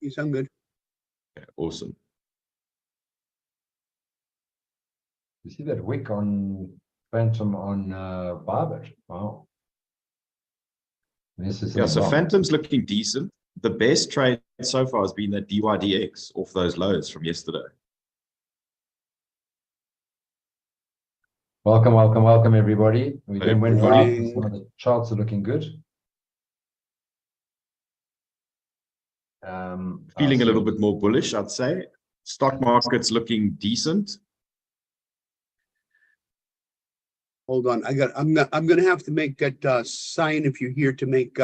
You sound good. Okay, awesome. You see that wick on Phantom on ByBit? Wow. This is Yeah, so Phantom's looking decent. The best trade so far has been that DYDX off those lows from yesterday. Welcome, welcome, welcome, everybody. We then went live. Morning. Some of the charts are looking good. Feeling a little bit more bullish, I'd say. Stock market's looking decent. Hold on. I'm gonna have to make that sign if you're here to make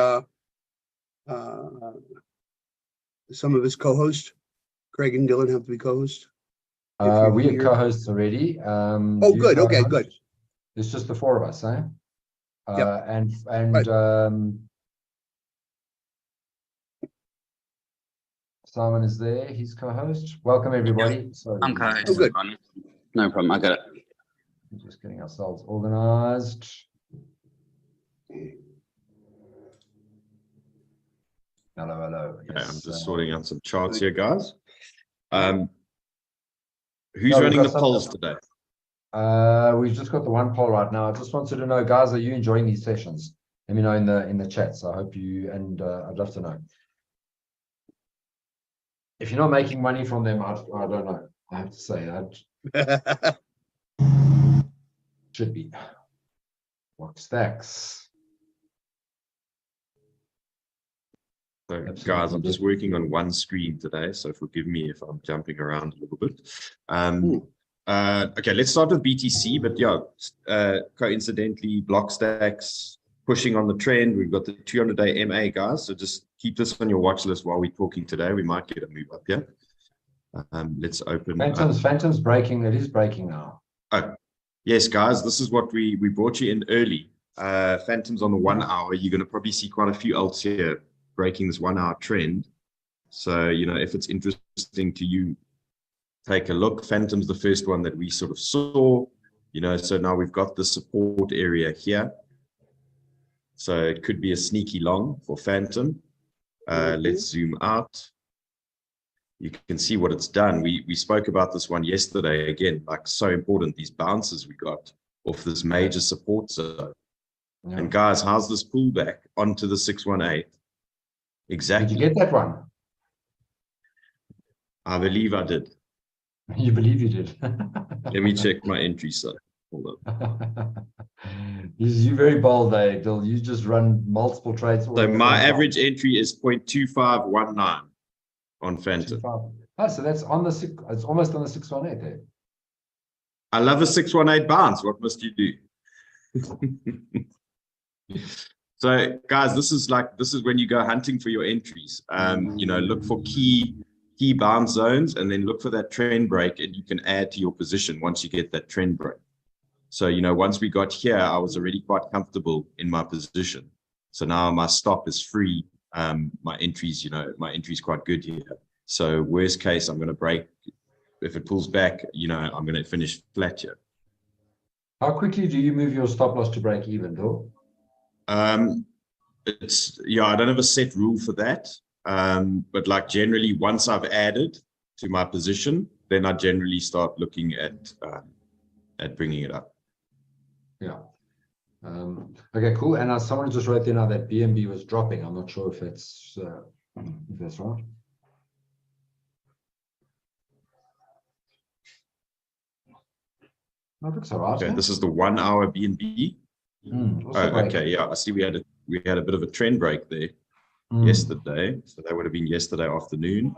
some of his co-hosts. Craig and Dylan have to be co-hosts. We are co-hosts already. Oh, good. Okay, good. It's just the four of us, eh? Yep. And Right. Simon is there. He's co-host. Welcome, everybody. Sorry, I'm co-host. Oh, good. No problem. I got it. Just getting ourselves organized. Hello, hello. Okay, Yes, I'm just sorting out some charts here, guys. Who's No, running the we've got polls something. today? We've just got the one poll right now. I just wanted to know, guys, are you enjoying these sessions? Let me know in the chats. I hope you, and I'd love to know. If you're not making money from them, I don't know. I have to say that should be. What stacks? So, Absolutely. guys, I'm just working on one screen today, so forgive me if I'm jumping around a little bit. Okay, let's start with BTC, but yeah, coincidentally, block stacks pushing on the trend. We've got the 200-day MA, guys, so just keep this on your watch list while we're talking today. We might get a move up here. Let's open. Phantom's breaking. It is breaking now. Oh, yes, guys, this is what we brought you in early. Phantom's on the 1 hour. You're going to probably see quite a few alts here breaking this 1 hour trend. So, you know, if it's interesting to you, take a look. Phantom's the first one that we sort of saw, you know, so now we've got the support area here. So it could be a sneaky long for Phantom. Let's zoom out. You can see what it's done. We spoke about this one yesterday. Again, like so important, these bounces we got off this major support zone. Yeah. And guys, how's this pullback onto the 618? Exactly. Did you get that one? I believe I did. You believe you did? Let me check my entry side. Hold on. You're very bold, Dill. You just run multiple trades. So my average entry is 0.2519 on Phantom. Oh, so that's on the it's almost on the 618 there. I love a 618 bounce. What must you do? So guys, this is when you go hunting for your entries. You know, look for key bounce zones and then look for that trend break, and you can add to your position once you get that trend break. So, you know, once we got here, I was already quite comfortable in my position. So now my stop is free. My entries, you know, my entry's quite good here. So worst case, I'm going to break. If it pulls back, you know, I'm going to finish flat here. How quickly do you move your stop loss to break even, Bill? It's, yeah, I don't have a set rule for that. But like generally, once I've added to my position, then I generally start looking at bringing it up. Yeah. Okay, cool. And someone just wrote there now that BNB was dropping. I'm not sure if that's right. That looks all right. Okay, this is the 1 hour BNB. Okay, yeah, I see we had a bit of a trend break there yesterday. So that would have been yesterday afternoon.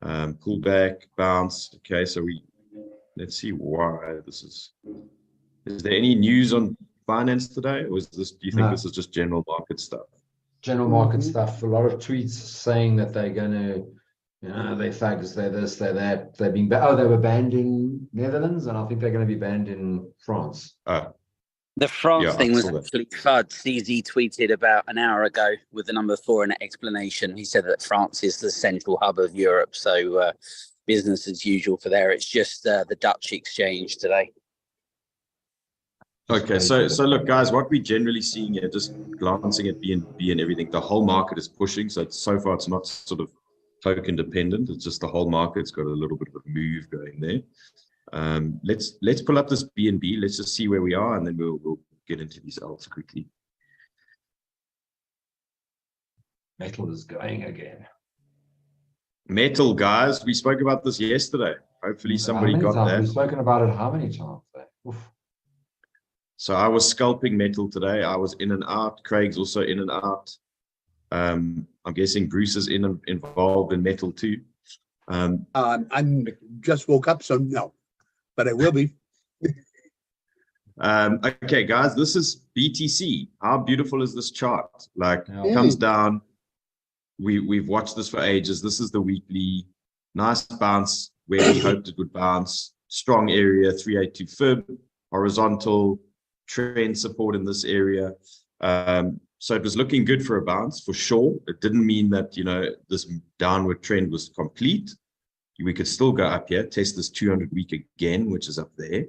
Pullback, bounce. Okay, so let's see why this is. Is there any news on finance today, or is this? Do you think this is just general market stuff? General market stuff. A lot of tweets saying that they're going to, you know, they're thugs, they're this, they're that. They're being they were banned in Netherlands, and I think they're going to be banned in France. The France thing was actually FUD. CZ tweeted about an hour ago with the number 4 in an explanation. He said that France is the central hub of Europe, so business as usual for there. It's just the Dutch exchange today. Okay, so look, guys, what we're generally seeing here, just glancing at BNB and everything, the whole market is pushing. So far, it's not sort of token dependent. It's just the whole market's got a little bit of a move going there. Let's pull up this BNB. Let's just see where we are, and then we'll get into these alts quickly. Metal is going again. Metal, guys, we spoke about this yesterday. Hopefully somebody got that. We've spoken about it how many times? Oof. So I was scalping metal today. I was in and out. Craig's also in and out. I'm guessing Bruce is involved in metal too. I'm just woke up, so no, but I will be. Okay, guys, this is BTC. How beautiful is this chart? Like, comes down. We've watched this for ages. This is the weekly. Nice bounce where we hoped it would bounce. Strong area, 382 fib, horizontal trend support in this area. So it was looking good for a bounce for sure. It didn't mean that, you know, this downward trend was complete. We could still go up here, test this 200 week again, which is up there.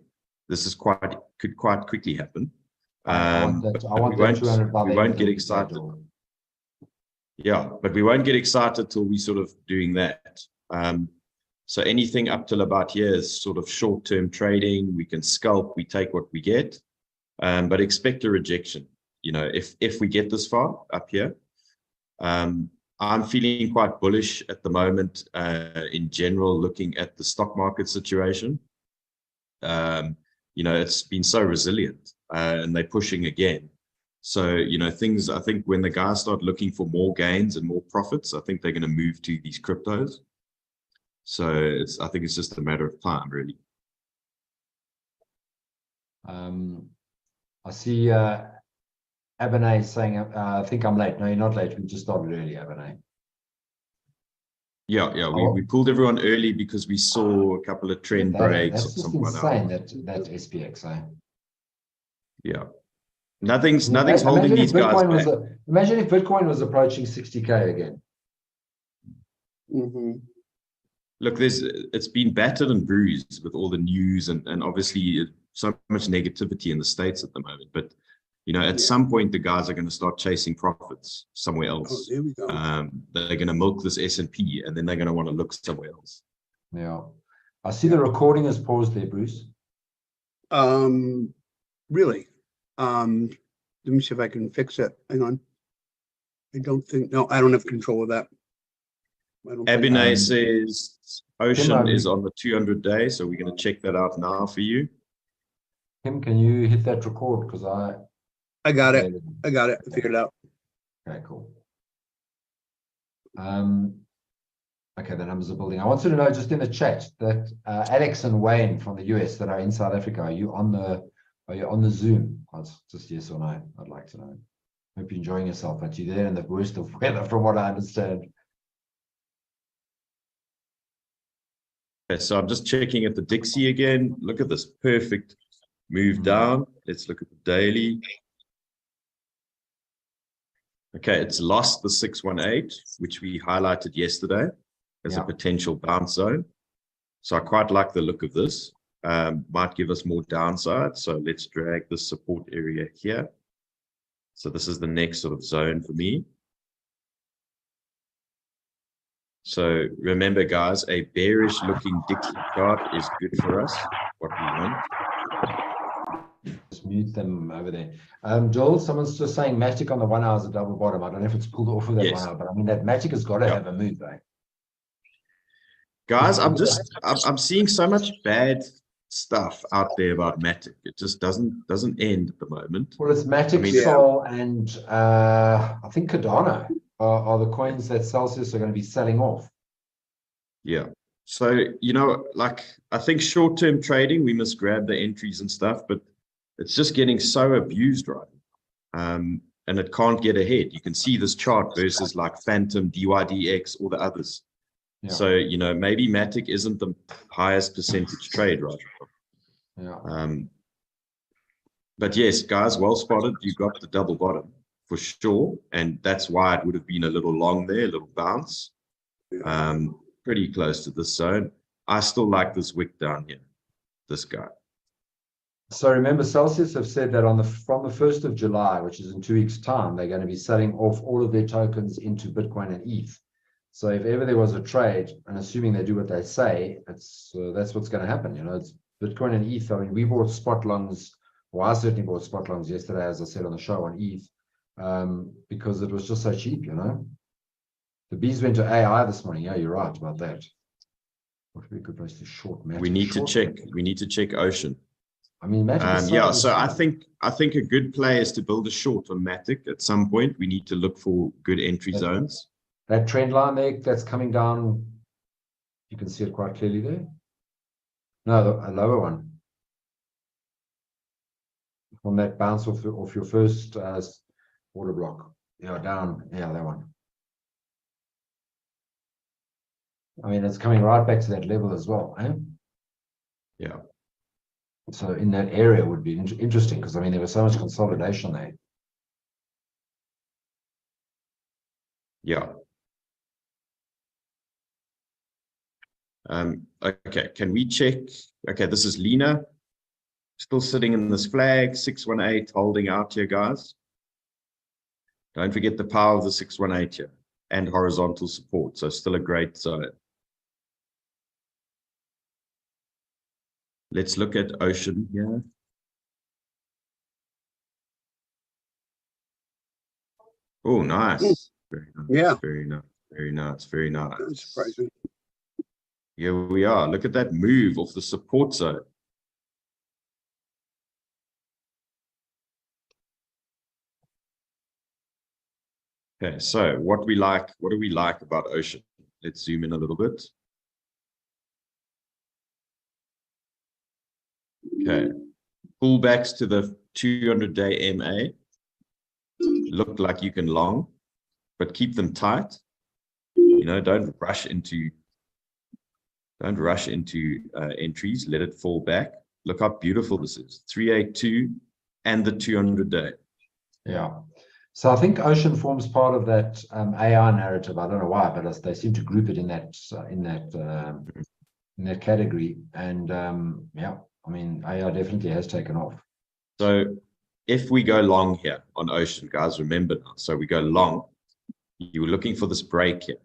This is could quite quickly happen. We won't get excited. Yeah, but we won't get excited till we sort of doing that. So anything up till about here is sort of short-term trading. We can scalp, we take what we get, but expect a rejection. You know, if we get this far up here, I'm feeling quite bullish at the moment in general, looking at the stock market situation. You know, it's been so resilient and they're pushing again. So, you know, things, I think when the guys start looking for more gains and more profits, I think they're going to move to these cryptos. So I think it's just a matter of time, really. I see 𝗬𝗍𝗍 saying, I think I'm late. No, you're not late. We just started early, 𝗬𝗍𝗍. Yeah, we pulled everyone early because we saw a couple of trend breaks. That's just insane, that SPX, eh? Yeah. Nothing's holding these guys back. Imagine if Bitcoin was approaching 60K again. Look, it's been battered and bruised with all the news and obviously so much negativity in the States at the moment. But, you know, at some point, the guys are going to start chasing profits somewhere else. There we go. They're going to milk this S&P and then they're going to want to look somewhere else. Yeah. I see the recording is paused there, Bruce. Really? Let me see if I can fix it. Hang on. I don't have control of that. 𝗬𝗍𝗍𝗍 says Ocean is on the 200 day, so we're going to check that out now for you. Kim, can you hit that record? Because I got it. I figured it out. Okay, cool. Okay, the numbers are building. I want you to know just in the chat that Alex and Wayne from the US that are in South Africa, are you on the Zoom? Just yes or no. I'd like to know. Hope you're enjoying yourself, but you're there in the worst of weather from what I understand. Okay, so I'm just checking at the Dixie again. Look at this perfect move down. Let's look at the daily. Okay, it's lost the 618, which we highlighted yesterday as a potential bounce zone. So I quite like the look of this. Might give us more downside. So let's drag this support area here. So this is the next sort of zone for me. So remember, guys, a bearish looking Dixie chart is good for us. What we want. Just mute them over there. Joel, someone's just saying Matic on the 1 hour is a double bottom. I don't know if it's pulled off of that 1 hour, but I mean that Matic has got to have a move, eh? Guys, I'm seeing so much bad stuff out there about Matic. It just doesn't end at the moment. Well, it's Matic, Sol, and I think Cardano are the coins that Celsius are going to be selling off. Yeah. So, you know, like I think short-term trading, we must grab the entries and stuff, but it's just getting so abused, right? And it can't get ahead. You can see this chart versus like Phantom, DYDX, all the others. Yeah. So, you know, maybe Matic isn't the highest percentage trade, right? Yeah. But yes, guys, well spotted. You got the double bottom for sure. And that's why it would have been a little long there, a little bounce. Pretty close to this zone. I still like this wick down here, this guy. So remember, Celsius have said that from the 1st of July, which is in 2 weeks' time, they're going to be selling off all of their tokens into Bitcoin and ETH. So if ever there was a trade, and assuming they do what they say, that's what's going to happen. You know, it's Bitcoin and ETH. I mean, we bought spot longs, well, I certainly bought spot longs yesterday, as I said on the show, on ETH, because it was just so cheap, you know. The bees went to AI this morning. Yeah, you're right about that. What would be a good place to short match? We need to check Ocean. I mean, yeah, so I think a good play is to build a short on Matic at some point. We need to look for good entry zones. That trend line there that's coming down, you can see it quite clearly there. No, a lower one. From that bounce off your first order block. Yeah, down. Yeah, that one. I mean, it's coming right back to that level as well. Eh? Yeah. So in that area would be interesting because, I mean, there was so much consolidation there. Yeah. Okay, can we check? Okay, this is Lena. Still sitting in this flag, 618, holding out here, guys. Don't forget the power of the 618 here and horizontal support. So still a great zone. Let's look at Ocean here. Oh, nice. Very nice. Yeah. Very nice. Very nice. Very nice. That's surprising. Here we are. Look at that move off the support zone. Okay, so what do we like about Ocean? Let's zoom in a little bit. Okay, pullbacks to the 200-day MA look like you can long, but keep them tight. You know, don't rush into entries. Let it fall back. Look how beautiful this is. 382 and the 200-day. Yeah. So I think Ocean forms part of that AI narrative. I don't know why, but they seem to group it in that category. And yeah, I mean, AI definitely has taken off. So if we go long here on Ocean, guys, remember now. So we go long. You were looking for this break here.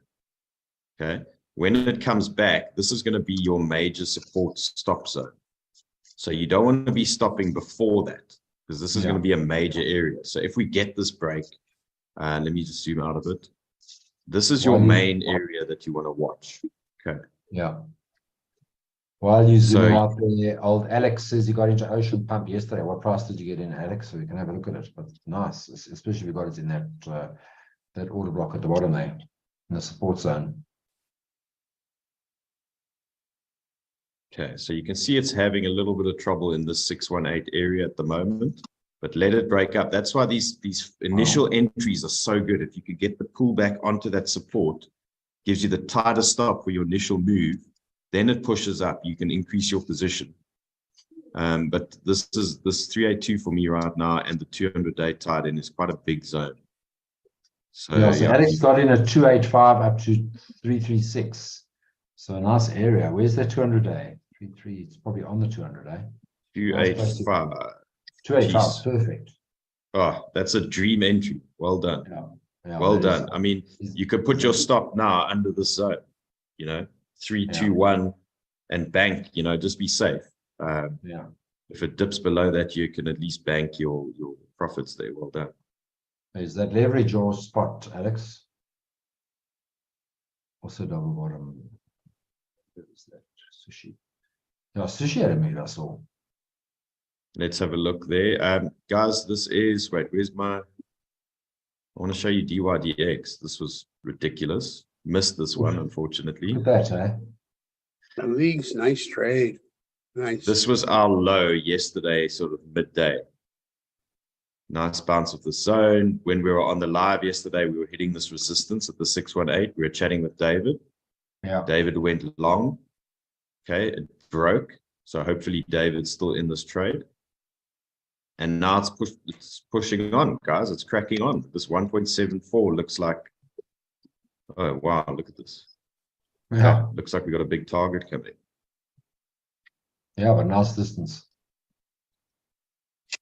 Okay. When it comes back, this is going to be your major support stop zone. So you don't want to be stopping before that, because this is going to be a major area. So if we get this break, let me just zoom out of it. This is your main area that you want to watch. Okay. Yeah. While you zoom out there, old Alex says he got into Ocean Pump yesterday. What price did you get in, Alex? So we can have a look at it. But nice, especially if you got it in that order block at the bottom there, in the support zone. Okay, so you can see it's having a little bit of trouble in this 618 area at the moment, but let it break up. That's why these initial entries are so good. If you could get the pullback onto that support, gives you the tighter stop for your initial move, then it pushes up. You can increase your position. But this 382 for me right now, and the 200-day tied in is quite a big zone. So, yeah, Alex got in at 285 up to 336. So a nice area. Where's that 200-day? 33. It's probably on the 200-day. 285. 285. Perfect. Oh, that's a dream entry. Well done. Yeah, well done. I mean, you could put your stop now under the zone. You know, 3, 2, 1, and bank. You know, just be safe. If it dips below that, you can at least bank your profits there. Well done. Is that leverage or spot, Alex? Also double bottom. What is that? Sushi. Yeah, sushi had a move, I saw. Let's have a look there. Guys, this is, wait, where's my, I want to show you DYDX. This was ridiculous. Missed this one, unfortunately. Look at that, eh? The league's nice trade. Nice. This was our low yesterday, sort of midday. Nice bounce of the zone. When we were on the live yesterday, we were hitting this resistance at the 618. We were chatting with David. Yeah. David went long. Okay, it broke. So hopefully David's still in this trade. And now it's pushing on, guys. It's cracking on. This 1.74 looks like, oh, wow, look at this. Yeah. Looks like we got a big target coming. Yeah, but nice distance.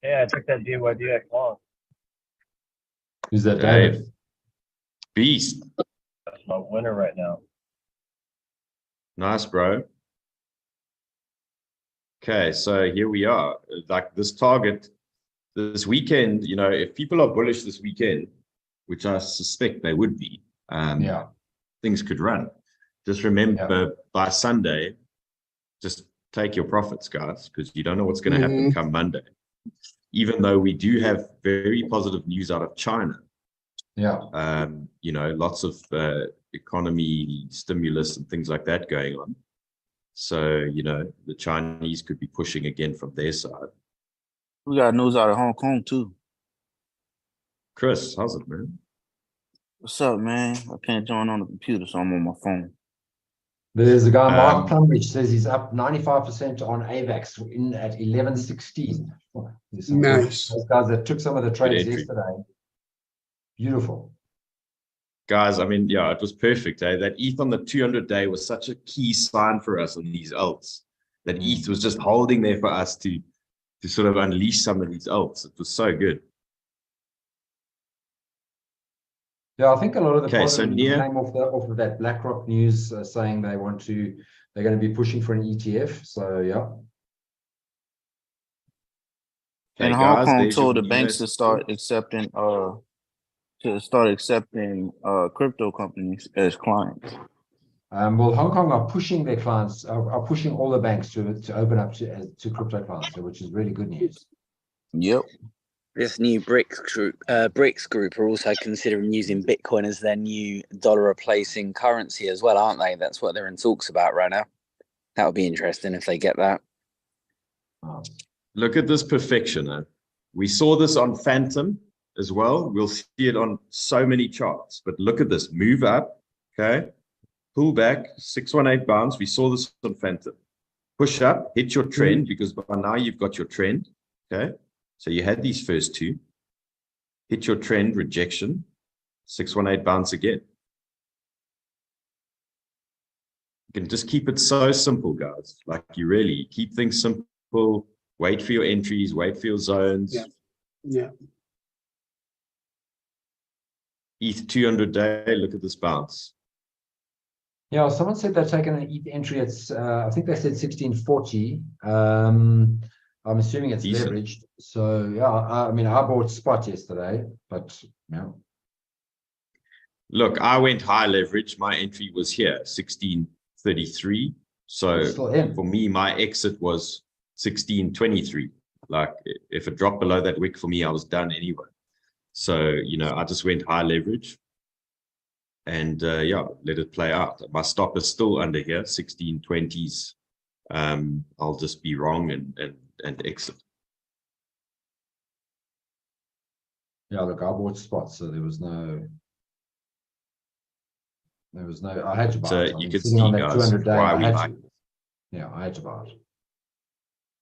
Yeah, I took that DYDX long. Who's that, Dave. David? Beast. That's my winner right now. Nice, bro. Okay, so here we are. Like this target, this weekend, you know, if people are bullish this weekend, which I suspect they would be, Yeah. things could run. Just remember by Sunday, just take your profits, guys, because you don't know what's going to happen come Monday. Even though we do have very positive news out of China. Yeah. You know, lots of economy stimulus and things like that going on. So, you know, the Chinese could be pushing again from their side. We got news out of Hong Kong too. Chris, how's it, man? What's up, man? I can't join on the computer, so I'm on my phone. There's a guy, Mark Plumbridge, says he's up 95% on AVAX in at 11.16. Nice. Those guys that took some of the trades yesterday. Beautiful. Guys, I mean, yeah, it was perfect. That ETH on the 200-day was such a key sign for us on these alts. That ETH was just holding there for us to sort of unleash some of these alts. It was so good. Yeah, I think a lot of the positive came off of that BlackRock news saying they're going to be pushing for an ETF. So yeah. And Hong Kong told the banks to start accepting crypto companies as clients. Well, Hong Kong are pushing their clients, are pushing all the banks to open up to crypto clients, which is really good news. Yep. This new BRICS group are also considering using Bitcoin as their new dollar replacing currency as well, aren't they? That's what they're in talks about right now. That would be interesting if they get that. Look at this perfection. We saw this on Phantom as well. We'll see it on so many charts. But look at this. Move up, okay? Pull back, 618 bounce. We saw this on Phantom. Push up, hit your trend, because by now you've got your trend, okay? So you had these first two. Hit your trend, rejection, 618 bounce again. You can just keep it so simple, guys. Like you really keep things simple. Wait for your entries, wait for your zones. Yeah. ETH 200-day, look at this bounce. Yeah, someone said they're taking an ETH entry. It's I think they said 1640. I'm assuming it's leveraged. So yeah, I mean, I bought spot yesterday, but yeah. Look, I went high leverage. My entry was here, 1633. So for me, my exit was 1623. Like if it dropped below that wick for me, I was done anyway. So, you know, I just went high leverage and yeah, let it play out. My stop is still under here, 1620s. I'll just be wrong and exit. Yeah, look, I bought spots, so there was no, I had to buy it. So you could see, guys, why we like. Yeah, I had to buy it.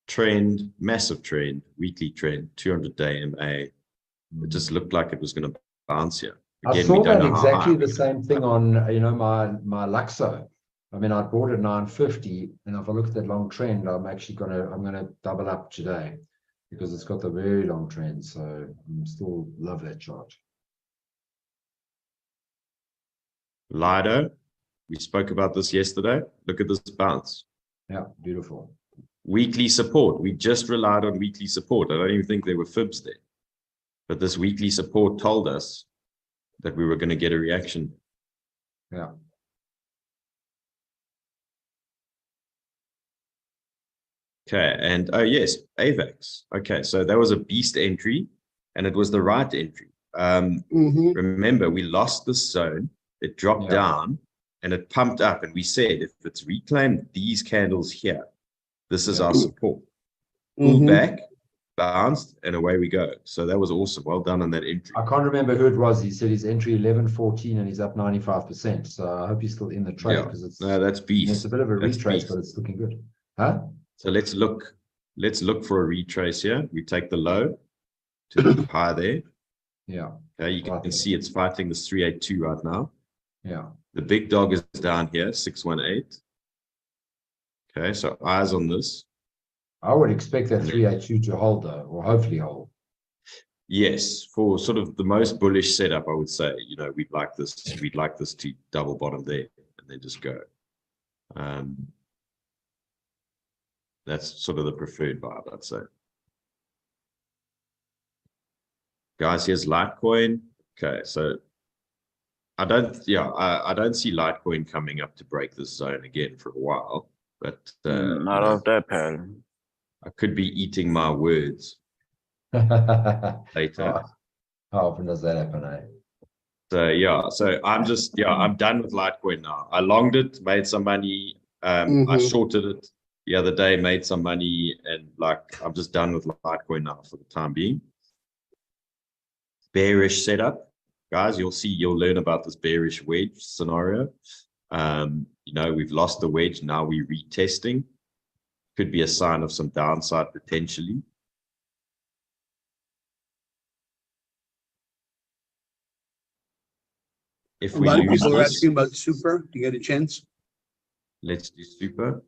Trend, massive trend, weekly trend, 200-day MA. It just looked like it was going to bounce here. Again, I saw that exactly the same thing on, you know, my Luxo. I mean, I bought at 950, and if I look at that long trend, I'm gonna double up today because it's got the very long trend. So I still love that chart. Lido, we spoke about this yesterday. Look at this bounce. Yeah, beautiful. Weekly support. We just relied on weekly support. I don't even think there were fibs there. But this weekly support told us that we were going to get a reaction. Yeah. Okay, and oh yes, AVAX. Okay, so that was a beast entry, and it was the right entry. Remember, we lost this zone. It dropped down, and it pumped up. And we said, if it's reclaimed these candles here, this is our support. Pull back, bounced, and away we go. So that was awesome. Well done on that entry. I can't remember who it was. He said his entry 11.14, and he's up 95%. So I hope he's still in the trade because it's that's beast. It's a bit of a retrace, but it's looking good. Huh? So let's look for a retrace here. We take the low to the high there. Yeah. Okay, you can see it's fighting this 382 right now. Yeah. The big dog is down here, 618. Okay, so eyes on this. I would expect that 382 to hold though, or hopefully hold. Yes, for sort of the most bullish setup, I would say, you know, we'd like this to double bottom there and then just go. That's sort of the preferred vibe, I'd say. Guys, here's Litecoin. Okay, so I don't see Litecoin coming up to break this zone again for a while, but not off that pattern. I could be eating my words later. How often does that happen, eh? So yeah, I'm done with Litecoin now. I longed it, made some money. I shorted it the other day, made some money, and like I'm just done with Litecoin now for the time being. Bearish setup, guys. You'll learn about this bearish wedge scenario. You know, we've lost the wedge, now we're retesting. Could be a sign of some downside potentially. If A we lot of lose people are this, asking about super. You get a chance? let's do super.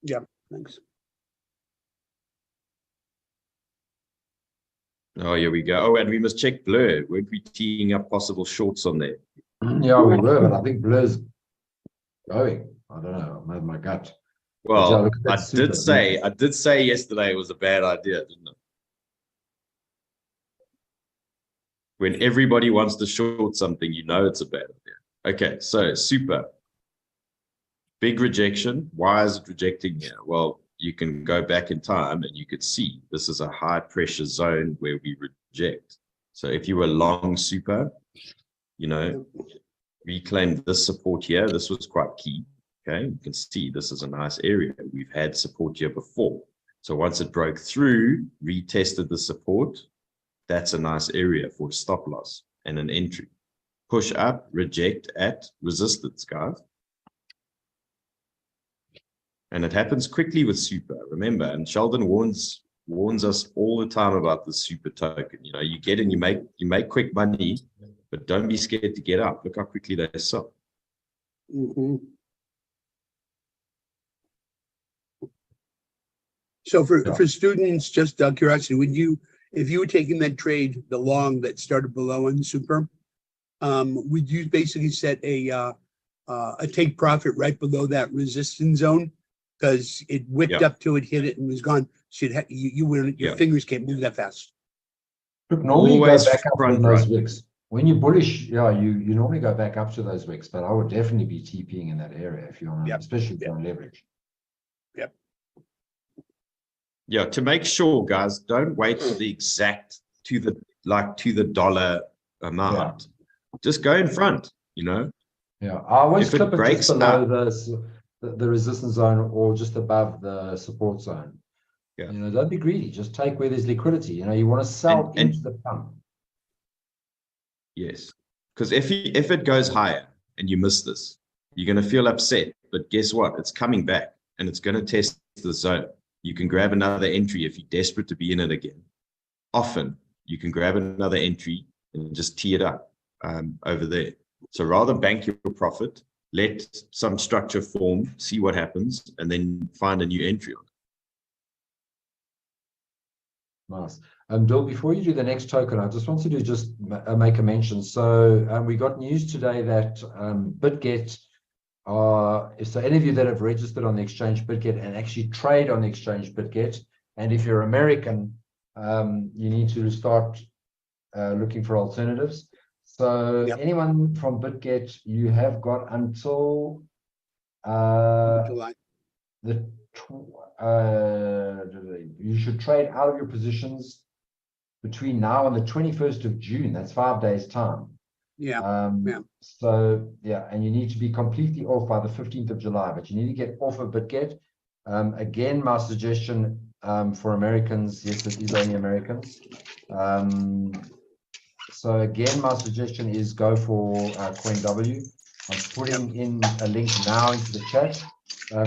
Yeah, thanks. Oh, here we go. Oh, and we must check Blur. Weren't we teeing up possible shorts on there? Yeah, we were, but I think Blur's going. I don't know. I made my gut. Well, yeah, look at that I super, did say yesterday it was a bad idea, didn't it? When everybody wants to short something, you know it's a bad idea. Okay, so super. Big rejection. Why is it rejecting here? Well, you can go back in time and you could see this is a high pressure zone where we reject. So if you were long super, you know, reclaim this support here. This was quite key. Okay, you can see this is a nice area. We've had support here before. So once it broke through, retested the support, that's a nice area for a stop loss and an entry. Push up, reject at resistance, guys. And it happens quickly with super, remember, and Sheldon warns us all the time about the super token. You know, you get in, you make quick money, but don't be scared to get up. Look how quickly they sell. So for students, just out of curiosity, if you were taking that trade, the long that started below in super, would you basically set a take profit right below that resistance zone? Because it whipped up till it hit it and was gone. So your fingers can't move that fast. Look, normally Always you go back up front on those run. wicks. When you're bullish, yeah, you normally go back up to those wicks, but I would definitely be TPing in that area if you're on, especially if you're on leverage. Yeah, to make sure, guys, don't wait for the exact to the dollar amount. Just go in front, you know. Yeah, I always If clip it it breaks just below up, the resistance zone or just above the support zone. Yeah. You know, don't be greedy. Just take where there's liquidity. You know, you want to sell into the pump. Yes, because if it goes higher and you miss this, you're going to feel upset. But guess what? It's coming back and it's going to test the zone. You can grab another entry if you're desperate to be in it again. Often you can grab another entry and just tee it up over there. So rather bank your profit, let some structure form, see what happens, and then find a new entry on it. Nice. Bill, before you do the next token, I just wanted to just make a mention. So we got news today that Bitget, so any of you that have registered on the exchange Bitget and actually trade on the exchange Bitget, and if you're American, you need to start looking for alternatives. So anyone from Bitget, you have got until July. You should trade out of your positions between now and the 21st of June. That's 5 days time. So and you need to be completely off by the 15th of July, but you need to get off of Bitget. Again, my suggestion for Americans, yes, it is only Americans. So again, my suggestion is go for CoinW. I'm putting in a link now into the chat.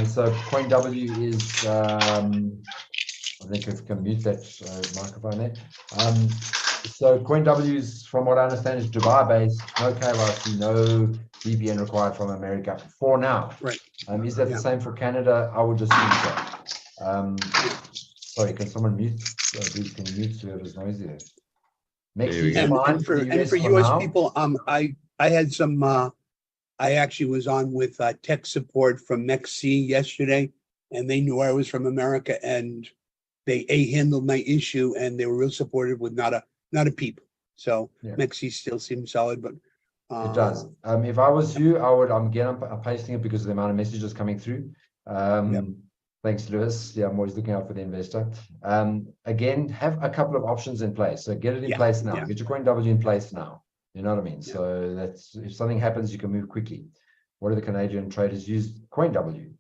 So CoinW is, I think I can mute that microphone there. So CoinW is, from what I understand, is Dubai-based, no KYC, no VPN required from America for now. Right. Is that the same for Canada? I would just think so. Sorry, can someone mute? Bruce, can you mute whoever's noisy there? There we MEXC go. is fine And for the US US now. people, I had some, I actually was on with tech support from MEXC yesterday, and they knew I was from America, and they handled my issue, and they were real supportive with not a peep. So Yeah. MEXC still seems solid, but It does. If I was you, I would. I'm pasting it because of the amount of messages coming through. Yep. Thanks, Lewis. Yeah, I'm always looking out for the investor. Again, have a couple of options in place. So get it in place now. Yeah. Get your CoinW in place now. You know what I mean? Yeah. So that's if something happens, you can move quickly. What do the Canadian traders use? CoinW.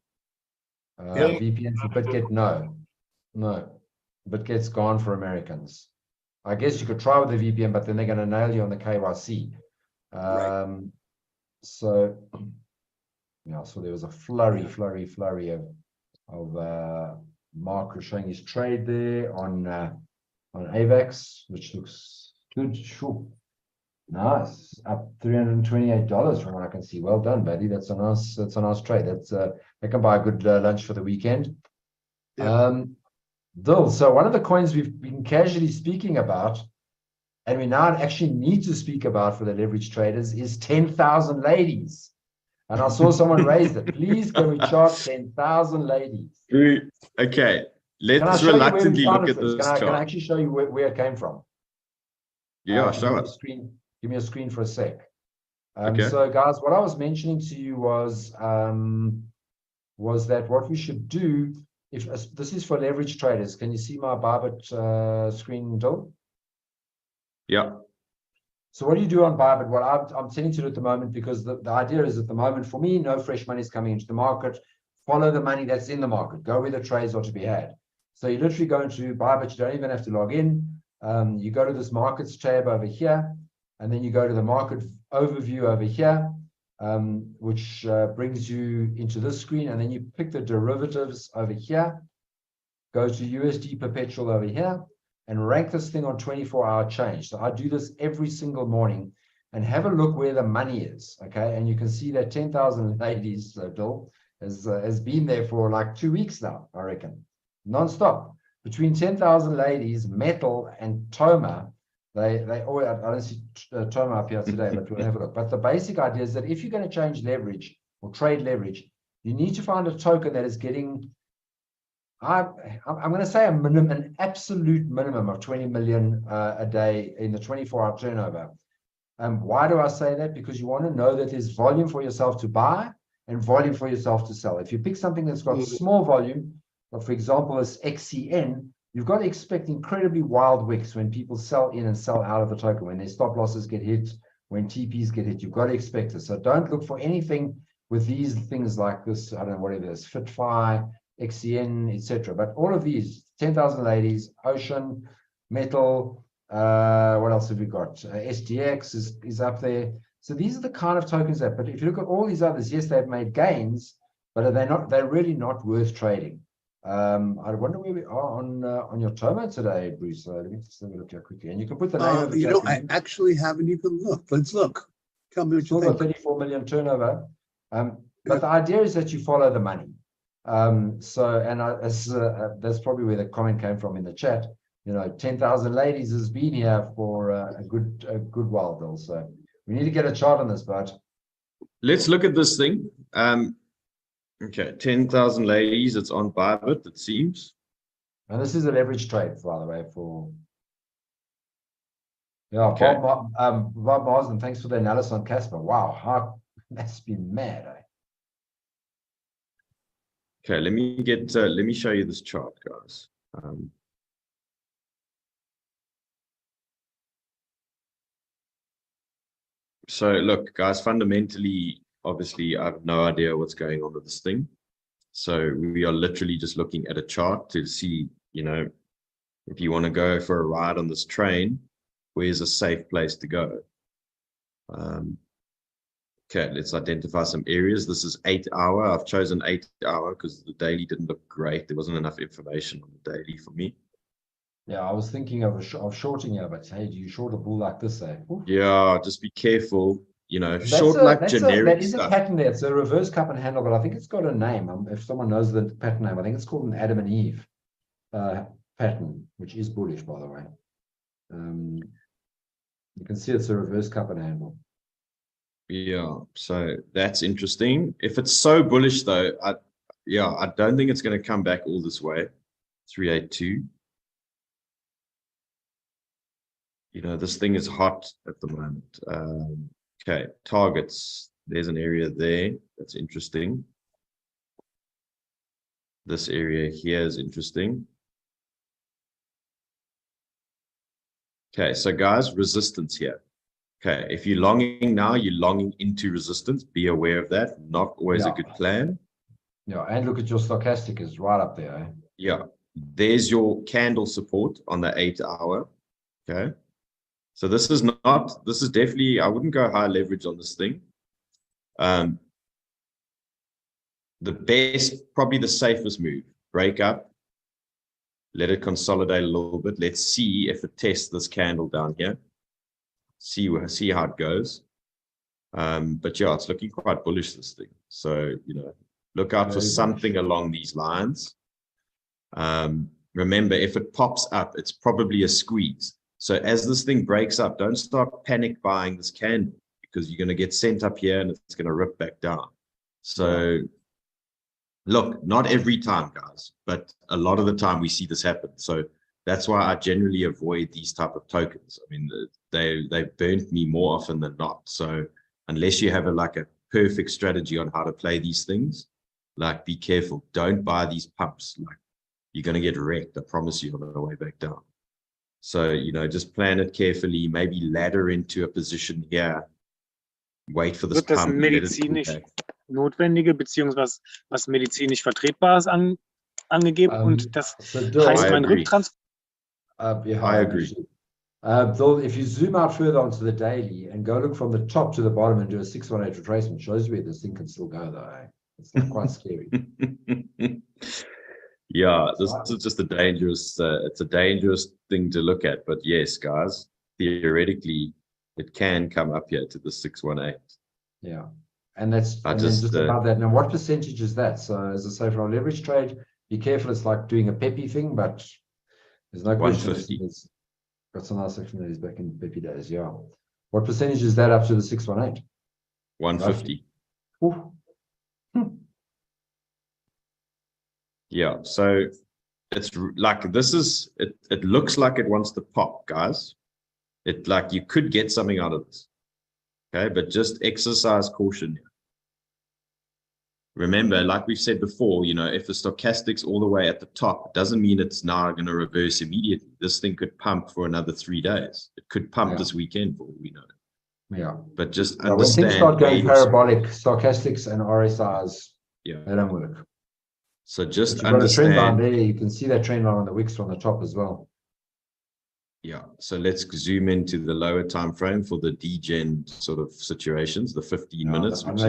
VPN for Bitget? No. Bitget's gone for Americans. I guess you could try with the VPN, but then they're going to nail you on the KYC. Right. So yeah, so there was a flurry of Mark showing his trade there on AVAX, which looks good. Sure. Nice, up $328 from what I can see. Well done, buddy. That's a nice trade. That's they can buy a good lunch for the weekend. Yeah. Dill, so one of the coins we've been casually speaking about, and we now actually need to speak about for the leverage traders, is 10,000 ladies. And I saw someone raise it. Please, can we chart 10,000 ladies? Okay, Can I let's show you where we reluctantly found look it at first? this Can I chart. actually show you where it came from? Yeah, Give show me a us. screen. Give me a screen for a sec. Okay. So, guys, what I was mentioning to you was that what we should do, if this is for leverage traders. Can you see my ByBit screen, Dill? Yeah. So what do you do on ByBit? What I'm tending to do at the moment, because the idea is at the moment, for me, no fresh money is coming into the market. Follow the money that's in the market. Go where the trades are to be had. So you literally go into ByBit. You don't even have to log in. You go to this markets tab over here, and then you go to the market overview over here, which brings you into this screen, and then you pick the derivatives over here, go to USD perpetual over here, and rank this thing on 24-hour change. So I do this every single morning and have a look where the money is, okay? And you can see that 10,000 ladies, Dill, has been there for like 2 weeks now, I reckon, non-stop. Between 10,000 ladies, Metal and Toma, they always, I don't see Toma up here today, but we'll have a look. But the basic idea is that if you're going to change leverage or trade leverage, you need to find a token that is getting, I'm going to say an absolute minimum of 20 million a day in the 24-hour turnover. Why do I say that? Because you want to know that there's volume for yourself to buy and volume for yourself to sell. If you pick something that's got small volume, for example, as XCN, you've got to expect incredibly wild wicks when people sell in and sell out of the token, when their stop losses get hit, when TPs get hit. You've got to expect it. So don't look for anything with these things like this, I don't know, whatever it is, FitFi, XCN, etc. But all of these, 10,000 ladies, Ocean, Metal, what else have we got? SDX is up there. So these are the kind of tokens that, but if you look at all these others, yes, they've made gains, but they're really not worth trading. I wonder where we are on your Toma today, Bruce. Let me just have a look here quickly. And you can put the name of the I actually haven't even looked. Let's look. Tell me what still you got think. 34 million turnover. But the idea is that you follow the money. That's probably where the comment came from in the chat. 10,000 ladies has been here for a good while, Bill. So we need to get a chart on this, but Let's look at this thing. Okay, 10,000 ladies. It's on ByBit, it seems. And this is a leverage trade, by the way, for Okay. Bob Marsden, thanks for the analysis on Casper. Wow, that's been mad, eh? Okay, let me show you this chart, guys. So look, guys, fundamentally, obviously, I have no idea what's going on with this thing. So we are literally just looking at a chart to see, if you want to go for a ride on this train, where's a safe place to go? Okay, let's identify some areas. This is 8 hour. I've chosen 8 hour because the daily didn't look great. There wasn't enough information on the daily for me. Yeah, I was thinking of shorting here, but hey, do you short a bull like this, eh? Oof. Yeah, just be careful. you know, That's short like generic that is a stuff. pattern there. It's a reverse cup and handle, but I think it's got a name. If someone knows the pattern name, I think it's called an Adam and Eve pattern, which is bullish, by the way. You can see it's a reverse cup and handle. Yeah, so that's interesting. If it's so bullish though, I don't think it's going to come back all this way. 382. You know, this thing is hot at the moment. Okay, targets. There's an area there that's interesting. This area here is interesting. Okay, so guys, resistance here. Okay, if you're longing now, you're longing into resistance. Be aware of that. Not always a good plan. Yeah, and look at your stochastic is right up there. Eh? Yeah, there's your candle support on the 8 hour. Okay, so this is definitely, I wouldn't go high leverage on this thing. The best, probably the safest move, break up, let it consolidate a little bit. Let's see if it tests this candle down here. See how it goes. But yeah, it's looking quite bullish, this thing. So, you know, look out for something along these lines. Remember, if it pops up, it's probably a squeeze. So as this thing breaks up, don't start panic buying this candle, because you're going to get sent up here and it's going to rip back down. So look, not every time, guys, but a lot of the time we see this happen. So that's why I generally avoid these type of tokens. I mean, they've burnt me more often than not. So unless you have a perfect strategy on how to play these things, like, be careful. Don't buy these pumps. Like, you're going to get wrecked, I promise you, on the way back down. So, you know, just plan it carefully, maybe ladder into a position here, wait for this Wird das pump. medizinisch Notwendige beziehungsweise was medizinisch Vertretbares angegeben und das heißt mein Rücktransfer. Yeah, I agree. Bill, if you zoom out further onto the daily and go look from the top to the bottom and do a 618 retracement, shows you where this thing can still go, though. Eh? It's quite scary. Yeah, this is just a dangerous, it's a dangerous thing to look at. But yes, guys, theoretically, it can come up here to the 618. Yeah, and that's just about that. Now, what percentage is that? So, as I say, for a leverage trade, be careful. It's like doing a peppy thing, but there's no question. 150. Got some nice sectionaries back in peppy days. Yeah. What percentage is that up to the 618? 150. Yeah, so it's like, it looks like it wants to pop, guys. It, like, you could get something out of this. Okay, but just exercise caution. Remember, like we've said before, you know, if the stochastic's all the way at the top, it doesn't mean it's now going to reverse immediately. This thing could pump for another 3 days. It could pump this weekend, for all we know. Yeah. But just when understand. things start going parabolic, stochastics and RSIs, they don't work. So just understand. Got a trend line there. You can see that trend line on the wicks from the top as well. Yeah, so let's zoom into the lower time frame for the degen sort of situations, the 15 minutes. I know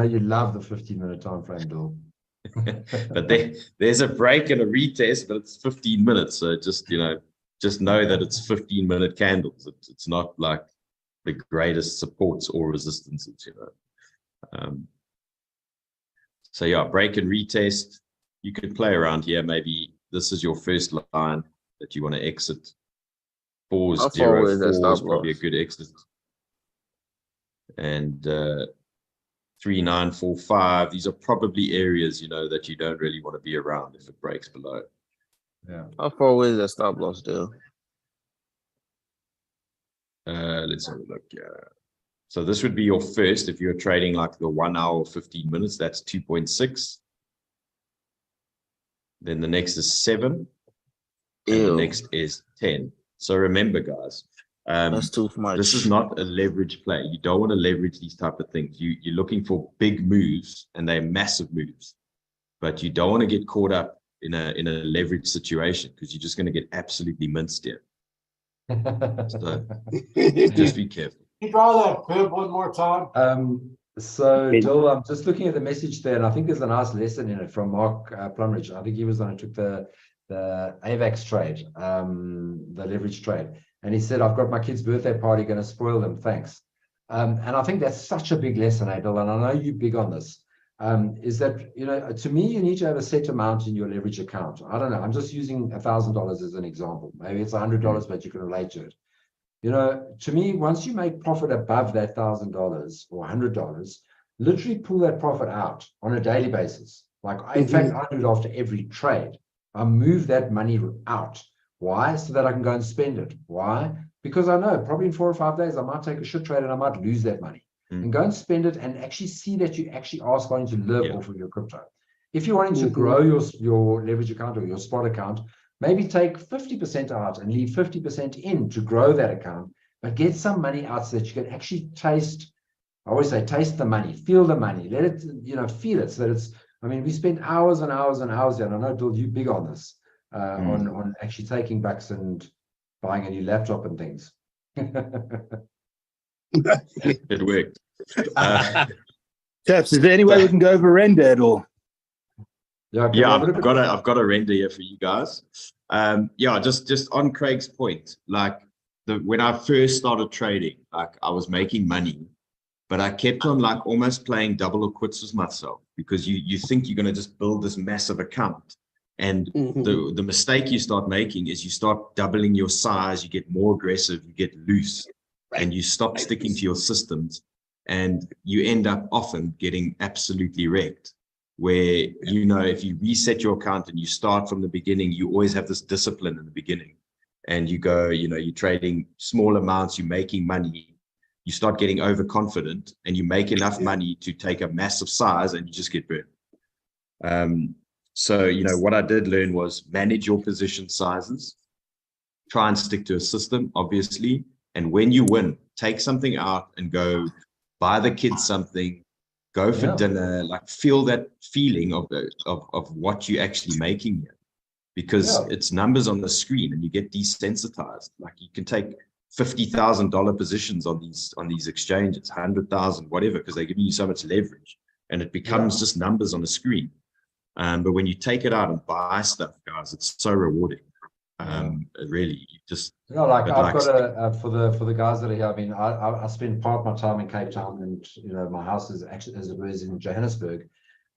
you love the 15-minute time frame, Bill. But there's a break and a retest, but it's 15 minutes. So just know that it's 15-minute candles. It's not like the greatest supports or resistances, you know. So yeah, break and retest. You could play around here. Maybe this is your first line that you want to exit. 404 is probably a good exit. And 3945, these are probably areas, you know, that you don't really want to be around if it breaks below. Yeah. How far away is that stop loss still? Let's have a look. Yeah. So this would be your first, if you're trading like the 1 hour, 15 minutes, that's 2.6. Then the next is 7. And the next is 10. So remember, guys, that's too much. This is not a leverage play. You don't want to leverage these type of things. You're looking for big moves, and they're massive moves. But you don't want to get caught up in a leverage situation, because you're just going to get absolutely minced here. So just be careful. Can you draw that fib one more time? So, Joel, I'm just looking at the message there, and I think there's a nice lesson in it from Mark Plumridge. I think he was the one who took the AVAX trade, the leverage trade. And he said, I've got my kid's birthday party, going to spoil them. Thanks. and I think that's such a big lesson, Adel, and I know you're big on this, is that, you know, to me, you need to have a set amount in your leverage account. I don't know, I'm just using $1,000 as an example. Maybe it's $100, but you can relate to it. You know, to me, once you make profit above that $1,000 or $100, literally pull that profit out on a daily basis. Like, in fact, I do it after every trade. I move that money out. Why? So that I can go and spend it. Why? Because I know probably in 4 or 5 days, I might take a shit trade and I might lose that money. And go and spend it and actually see that you actually are starting to live off of your crypto. If you're wanting to grow your leverage account or your spot account, maybe take 50% out and leave 50% in to grow that account, but get some money out so that you can actually taste, I always say, taste the money, feel the money, let it, you know, feel it. So that it's, I mean, we spend hours and hours and hours here, and I know, Dill, you're big on this, on actually taking bucks and buying a new laptop and things. It worked. Chaps, is there any way we can go over render at all? Yeah, I've got a render here for you guys. Yeah, just on Craig's point, like when I first started trading, like I was making money, but I kept on like almost playing double or quits with myself, because you think you're going to just build this massive account, and the mistake you start making is you start doubling your size, you get more aggressive, you get loose, and you stop sticking to your systems, and you end up often getting absolutely wrecked. Where, you know, if you reset your account and you start from the beginning, you always have this discipline in the beginning, and you go, you know, you're trading small amounts, you're making money, you start getting overconfident, and you make enough money to take a massive size, and you just get burned. So, you know, what I did learn was manage your position sizes, try and stick to a system, obviously, and when you win, take something out and go buy the kids something, go for dinner, like feel that feeling of what you're actually making here, because it's numbers on the screen and you get desensitized. Like you can take $50,000 positions on these exchanges, 100,000, whatever, because they're giving you so much leverage, and it becomes just numbers on the screen. But when you take it out and buy stuff, guys, it's so rewarding. Really, you just, you know, like I've got for the guys that are here. I mean, I spend part of my time in Cape Town, and you know, my house is actually, as it was, in Johannesburg.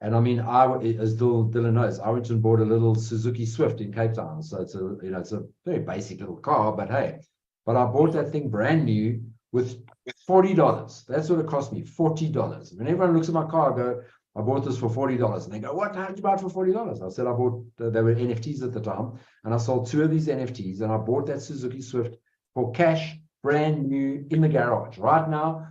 And I mean, as Dylan knows, I went and bought a little Suzuki Swift in Cape Town. So it's a, you know, it's a very basic little car, but hey, I bought that thing brand new with $40. That's what it cost me, $40. When everyone looks at my car, I go, I bought this for $40, and they go, "What? How did you buy it for $40?" I said, "I bought." They were NFTs at the time, and I sold 2 of these NFTs, and I bought that Suzuki Swift for cash, brand new, in the garage. Right now,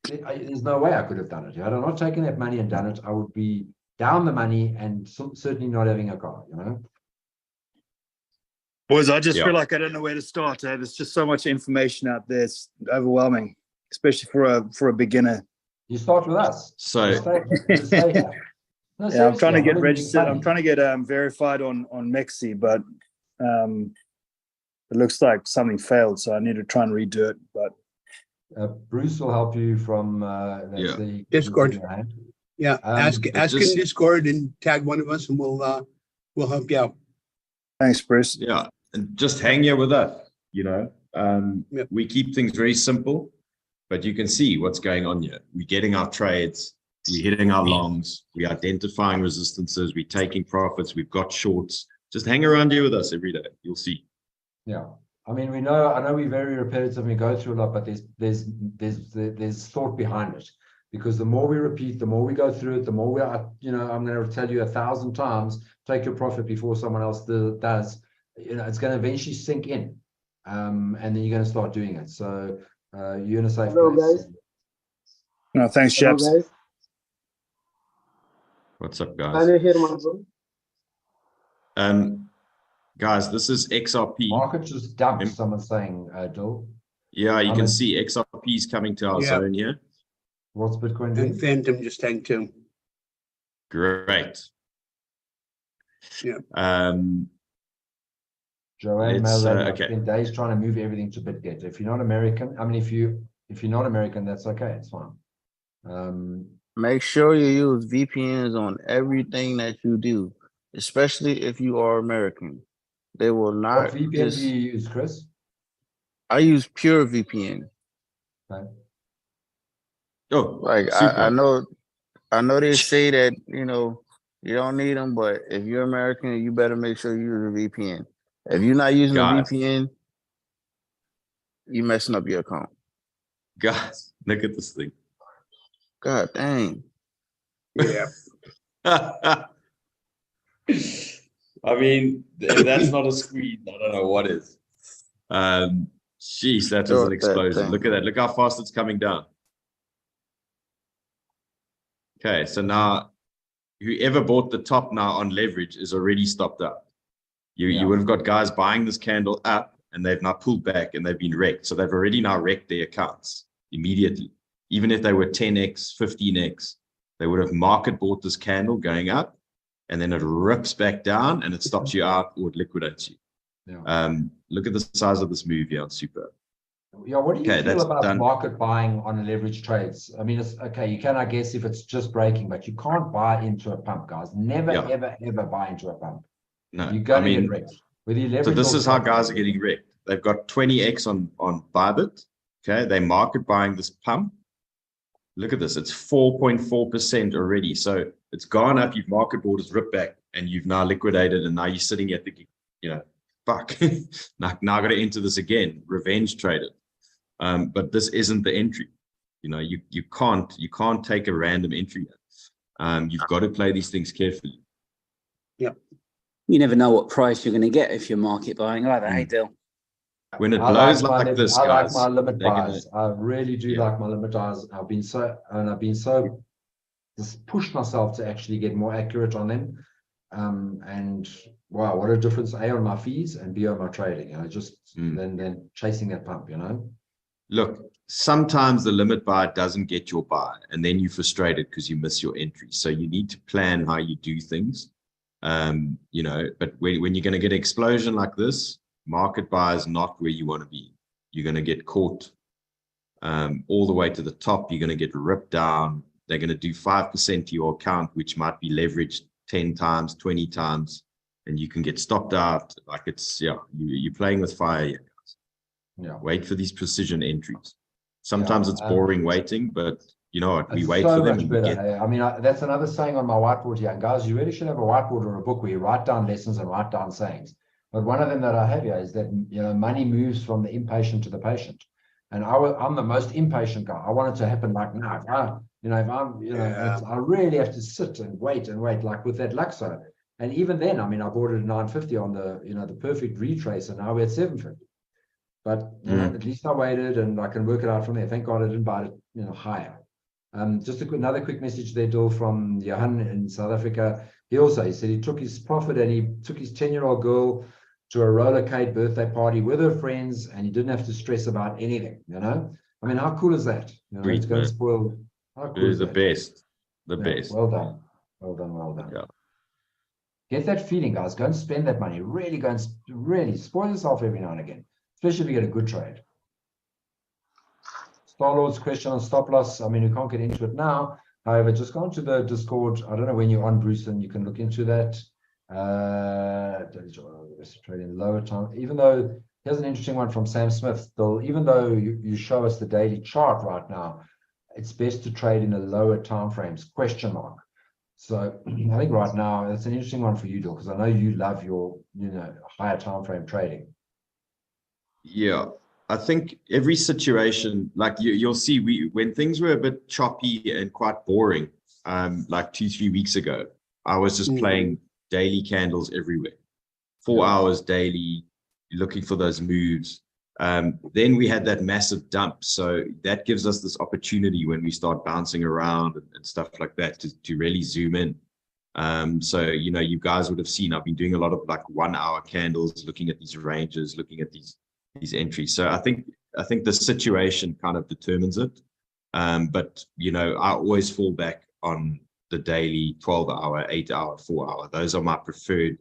there's no way I could have done it. Had I not taken that money and done it, I would be down the money and certainly not having a car. You know, boys, I just feel like I don't know where to start. There's just so much information out there; it's overwhelming, especially for a beginner. You start with us. So stay here. No, yeah, I'm trying to get I'm registered. I'm trying to get verified on MEXC, but it looks like something failed, so I need to try and redo it. But Bruce will help you from the Discord. Yeah, ask in Discord and tag one of us, and we'll help you out. Thanks, Bruce. Yeah, and just hang here with us. You know, we keep things very simple. But you can see what's going on here. We're getting our trades, we're hitting our longs, we're identifying resistances, we're taking profits, we've got shorts. Just hang around here with us every day. You'll see. Yeah. I mean, I know we're very repetitive and we go through a lot, but there's thought behind it. Because the more we repeat, the more we go through it, the more we are, you know, I'm going to tell you 1,000 times, take your profit before someone else does. You know, it's going to eventually sink in. And then you're going to start doing it. So you're in a safe place. Guys. No, thanks, chaps. Guys. What's up, guys? Can you hear my voice? Guys, this is XRP. Market just dumped. Someone saying, Dill. Yeah, you can see XRP is coming to our zone here. What's Bitcoin doing? And Phantom just tanked too. Great. Yeah. Joanne Malloy spent days trying to move everything to Bitget. If you're not American, I mean, if you're not American, that's okay. It's fine. Make sure you use VPNs on everything that you do, especially if you are American. They will not. What VPN do you use, Chris? I use Pure VPN. Okay. Oh, Like super. I know they say that, you know, you don't need them, but if you're American, you better make sure you use a VPN. If you're not using a Guys. VPN, you messing up your account. Guys, look at this thing. God dang. Yeah. I mean, if that's not a squeeze, I don't know what is. Jeez, that is an explosion. Look at that. Look how fast it's coming down. Okay, so now whoever bought the top now on leverage is already stopped up. You would have got guys buying this candle up and they've now pulled back and they've been wrecked. So they've already now wrecked their accounts immediately. Even if they were 10x, 15x, they would have market bought this candle going up and then it rips back down and it stops you out or it liquidates you. Yeah. Look at the size of this move here on Super. Yeah, what do you feel about market buying on leverage trades? I mean, it's okay, you can, I guess, if it's just breaking, but you can't buy into a pump, guys. Never, ever, ever buy into a pump. No, You're going to get wrecked. Whether you leverage so this is how guys are getting wrecked. They've got 20x on ByBit. Okay, they market buying this pump. Look at this, it's 4.4% already. So it's gone up, you've market bought, it's ripped back, and you've now liquidated, and now you're sitting here thinking, you know, fuck, now I got to enter this again, revenge traded. But this isn't the entry. You know, you can't take a random entry. You've got to play these things carefully. Yeah. You never know what price you're going to get if you're market buying either. Hey, Dill. When it blows like this, I guys, like my limit buys. I really do like my limit buys. I've been so just pushed myself to actually get more accurate on them. And wow, what a difference, A, on my fees, and B, on my trading. You know, just then chasing that pump, you know. Look, sometimes the limit buy doesn't get your buy, and then you're frustrated because you miss your entry. So you need to plan how you do things. You know, but when you're going to get an explosion like this, market buy is not where you want to be. You're going to get caught all the way to the top. You're going to get ripped down. They're going to do 5% to your account, which might be leveraged 10 times, 20 times, and you can get stopped out. Like it's, you're playing with fire here, guys. Yeah. Wait for these precision entries. Sometimes it's boring waiting, but you know what? We wait so for them. Much And better. Hey? I mean, that's another saying on my whiteboard here. And guys, you really should have a whiteboard or a book where you write down lessons and write down sayings. But one of them that I have here is that, you know, money moves from the impatient to the patient. And I'm the most impatient guy. I want it to happen like now. I really have to sit and wait, like with that Luxo. And even then, I mean, I bought it at 950 on the, you know, the perfect retrace, and now we're at 750. But you know, at least I waited, and I can work it out from there. Thank God I didn't buy it, you know, higher. Just another quick message there, Dill, from Johan in South Africa. He said he took his profit and he took his 10-year-old girl to a 𝗖𝗍𝗽𝗁 birthday party with her friends, and he didn't have to stress about anything, you know? I mean, how cool is that? You know, it's going to spoil. How cool is the that? best. The best. Well done. Well done, well done. Yeah. Get that feeling, guys. Go and spend that money. Really go and really spoil yourself every now and again, especially if you get a good trade. Starlord's question on stop loss. I mean, we can't get into it now. However, just go into the Discord. I don't know when you're on, Bruce, and you can look into that. Trading lower time, even though here's an interesting one from Sam Smith. Still, even though you show us the daily chart right now, it's best to trade in the lower time frames, ? So I think right now that's an interesting one for you, Dill, because I know you love your, you know, higher time frame trading. Yeah, I think every situation, like you'll see, when things were a bit choppy and quite boring, like 2-3 weeks ago, I was just playing daily candles everywhere, 4 hours daily, looking for those moves. Then we had that massive dump. So that gives us this opportunity when we start bouncing around and stuff like that to really zoom in. So, you know, you guys would have seen, I've been doing a lot of like 1 hour candles, looking at these ranges, looking at these entries. So I think the situation kind of determines it. But, you know, I always fall back on the daily 12 hour, 8 hour, 4 hour. Those are my preferred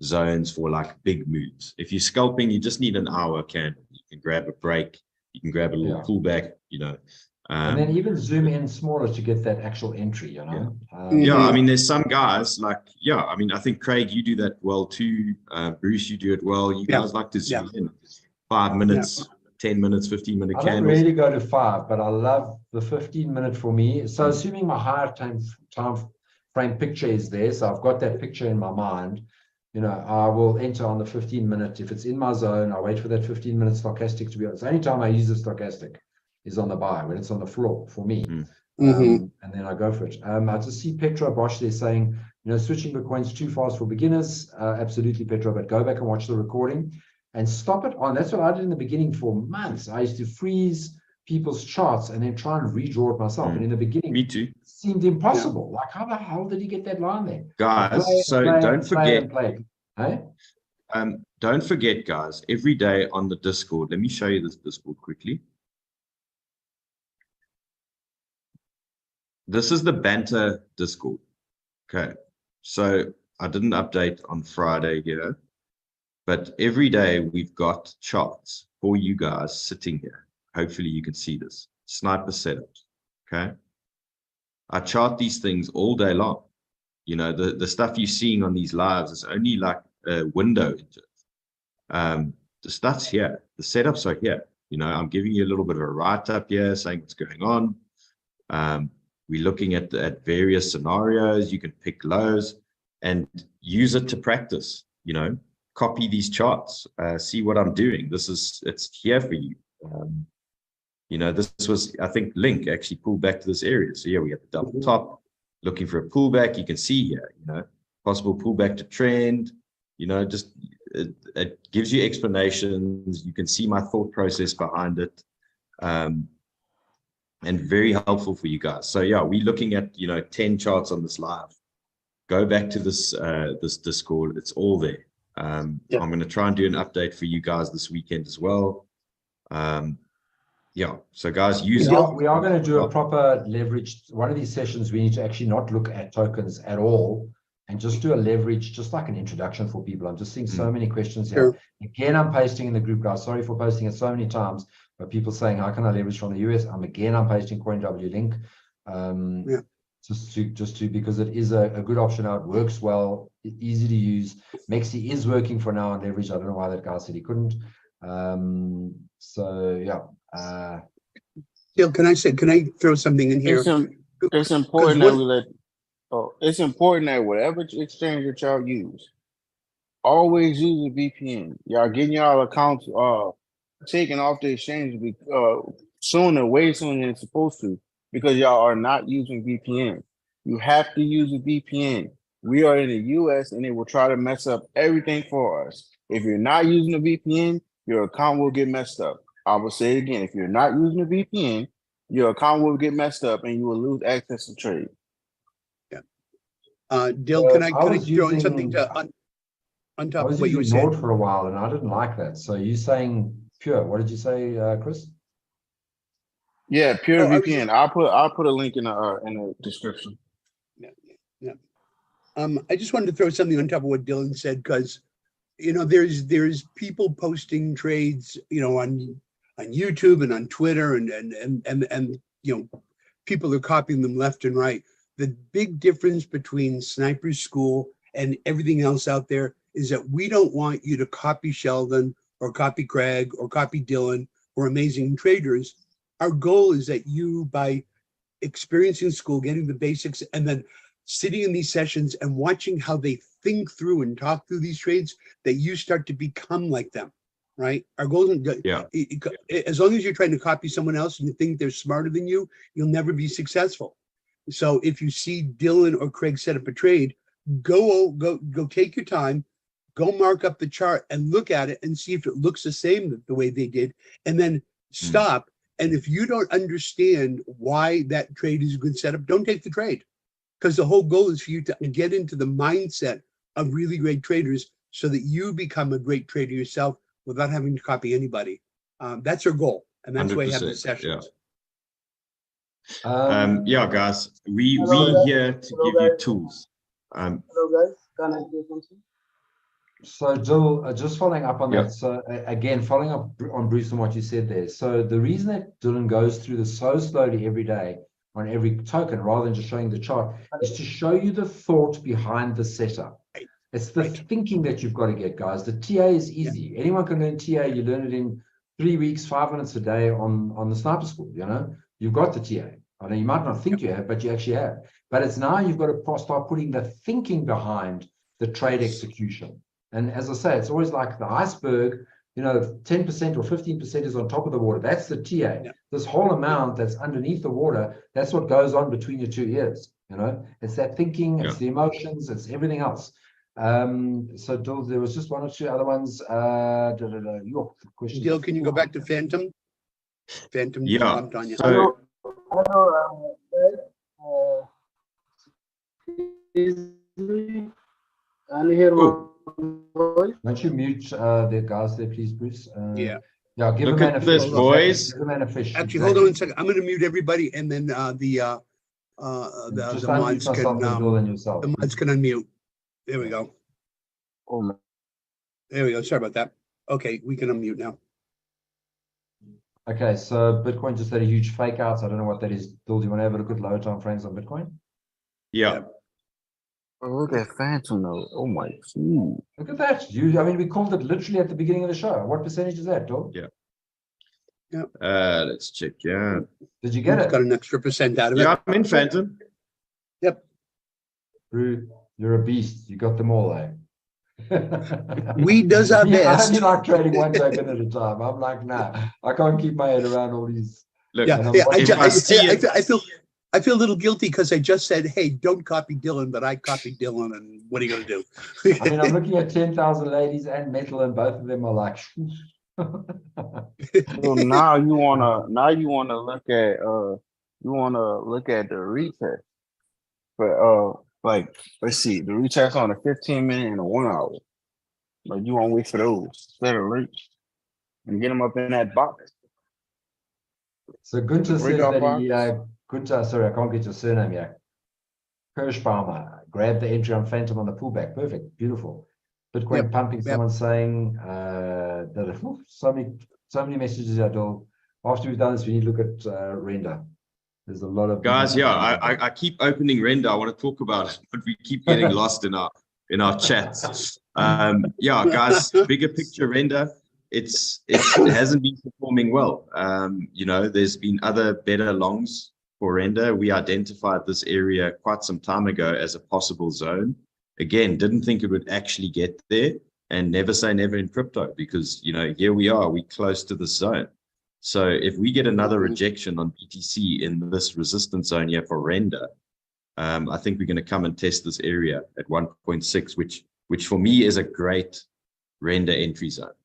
zones for like big moves. If you're scalping, you just need an hour candle. You can grab a break, you can grab a little pullback, you know. And then even zoom in smaller to get that actual entry, you know. I mean, there's some guys like, I mean, I think Craig, you do that well too. Bruce, you do it well. You guys like to zoom in 5 minutes, 10 minutes, 15-minute I don't candles. really go to 5, but I love the 15-minute for me. So assuming my higher time frame picture is there, so I've got that picture in my mind, you know, I will enter on the 15-minute. If it's in my zone, I wait for that 15-minute stochastic to be on. It's the only time I use the stochastic is on the buy, when it's on the floor for me. And then I go for it. I just see 𝗢𝗿𝗄 there saying, you know, switching Bitcoin's too fast for beginners. Absolutely, 𝗢𝗿𝗄, but go back and watch the recording and stop it on. That's what I did in the beginning for months. I used to freeze people's charts and then try and redraw it myself. And in the beginning, me too, it seemed impossible. Like, how the hell did he get that line there? guys? Don't forget. Hey? Don't forget, guys, every day on the Discord, let me show you this Discord quickly. This is the Banter Discord. Okay, so I didn't update on Friday here, but every day we've got charts for you guys sitting here. Hopefully you can see this. Sniper setup. Okay, I chart these things all day long. You know, the stuff you're seeing on these lives is only like a window into it. The stuff's here. The setups are here. You know, I'm giving you a little bit of a write-up here saying what's going on. We're looking at various scenarios. You can pick lows and use it to practice, you know, copy these charts, see what I'm doing. It's here for you. You know, this was, I think, Link actually pulled back to this area. So yeah, we have the double top, looking for a pullback. You can see here, you know, possible pullback to trend, you know, just it gives you explanations. You can see my thought process behind it. And very helpful for you guys. So yeah, we're looking at, you know, 10 charts on this live. Go back to this this Discord. It's all there. I'm going to try and do an update for you guys this weekend as well. Yeah, so guys, use it. We are going to do a proper leverage. One of these sessions, we need to actually not look at tokens at all and just do a leverage, just like an introduction for people. I'm just seeing so many questions here. Again, I'm pasting in the group, guys. Sorry for posting it so many times. But people saying, how can I leverage from the US? I'm posting CoinW link. Just to because it is a good option now. It works well, easy to use. MEXC is working for now on leverage. I don't know why that guy said he couldn't. So yeah. Gil, can I throw something in here? It's important that we let. It's important that whatever exchange that y'all use, always use a VPN. Y'all getting y'all accounts taken off the exchange sooner, way sooner than it's supposed to, because y'all are not using VPN. You have to use a VPN. We are in the US and it will try to mess up everything for us. If you're not using a VPN, your account will get messed up. I will say it again. If you're not using a VPN, your account will get messed up and you will lose access to trade. Yeah. Dil, can I throw in something to on top of what you were saying? For a while and I didn't like that. So you're saying pure. What did you say, Chris? Yeah, pure VPN. I'll put a link in the description. Yeah. I just wanted to throw something on top of what Dylan said, because you know there's people posting trades, you know, on YouTube and on Twitter and you know, people are copying them left and right. The big difference between Sniper's School and everything else out there is that we don't want you to copy Sheldon or copy Craig or copy Dylan or amazing traders. Our goal is that you, by experiencing school, getting the basics, and then sitting in these sessions and watching how they think through and talk through these trades, that you start to become like them, right? Our goal is, as long as you're trying to copy someone else and you think they're smarter than you, you'll never be successful. So if you see Dylan or Craig set up a trade, go take your time, go mark up the chart and look at it and see if it looks the same the way they did, and then stop. And if you don't understand why that trade is a good setup, don't take the trade, because the whole goal is for you to get into the mindset of really great traders so that you become a great trader yourself without having to copy anybody. That's our goal, and that's why I have the sessions. Yeah, guys, we here to give you tools. Hello guys, can I do something? So Jill, just following up on that. So again, following up on Bruce and what you said there. So the reason that Dylan goes through this so slowly every day on every token, rather than just showing the chart, is to show you the thought behind the setup. It's the thinking that you've got to get, guys. The TA is easy. Anyone can learn TA. You learn it in 3 weeks, 5 minutes a day on the sniper school. You know, you've got the TA. I know you might not think you have, but you actually have. But it's now you've got to start putting the thinking behind the trade execution. And as I say, it's always like the iceberg. You know, 10% or 15% is on top of the water. That's the TA. Yeah. This whole amount that's underneath the water, that's what goes on between your two ears. You know, it's that thinking, it's the emotions, it's everything else. So there was just one or two other ones. Your question. Dill, can you go back to Phantom? Phantom jumped on you. Hello, can you hear my voice? Don't you mute the guys there, please, Bruce? Yeah. Yeah, give Look a man at a this, fish. boys. Give a man a fish. Actually, hold on 1 second. I'm going to mute everybody, and then the mods can the mods can unmute. There we go. Oh my. There we go. Sorry about that. Okay, we can unmute now. Okay, so Bitcoin just had a huge fake out. I don't know what that is. Bill, do you want to have a look at lower time frames on Bitcoin? Yeah. Oh, look at Phantom though. Oh my God. Look at that. I mean, we called it literally at the beginning of the show. What percentage is that, Bill? Yeah. Yeah. Let's check. Yeah. Did you get it? Got an extra % out of it. Yeah, I'm in Phantom. Yep. Drew, you're a beast. You got them all, eh? We does our best. I'm like trading one token at a time. I'm like, nah, I can't keep my head around all these. Look, I feel a little guilty because I just said, hey, don't copy Dylan, but I copied Dylan, and what are you going to do? I mean, I'm looking at 10,000 ladies and metal, and both of them are like. So now you wanna look at the retest. But like, let's see, the retest on a 15-minute and a 1 hour. Like, you want to wait for those set alerts and get them up in that box. So Gunther says that he, Gunther, sorry, I can't get your surname yet. 𝗍𝗍𝗍𝗍 grabbed the entry on Phantom on the pullback. Perfect, beautiful. Bitcoin pumping. Someone saying that so many messages I do. After we've done this, we need to look at render. There's a lot of guys. Yeah, I keep opening render. I want to talk about it, but we keep getting lost in our chats. Yeah, guys, bigger picture render. It hasn't been performing well. You know, there's been other better longs for render. We identified this area quite some time ago as a possible zone. Again, didn't think it would actually get there, and never say never in crypto, because, you know, here we are, we close to the zone. So if we get another rejection on BTC in this resistance zone here for render, I think we're going to come and test this area at 1.6, which for me is a great render entry zone.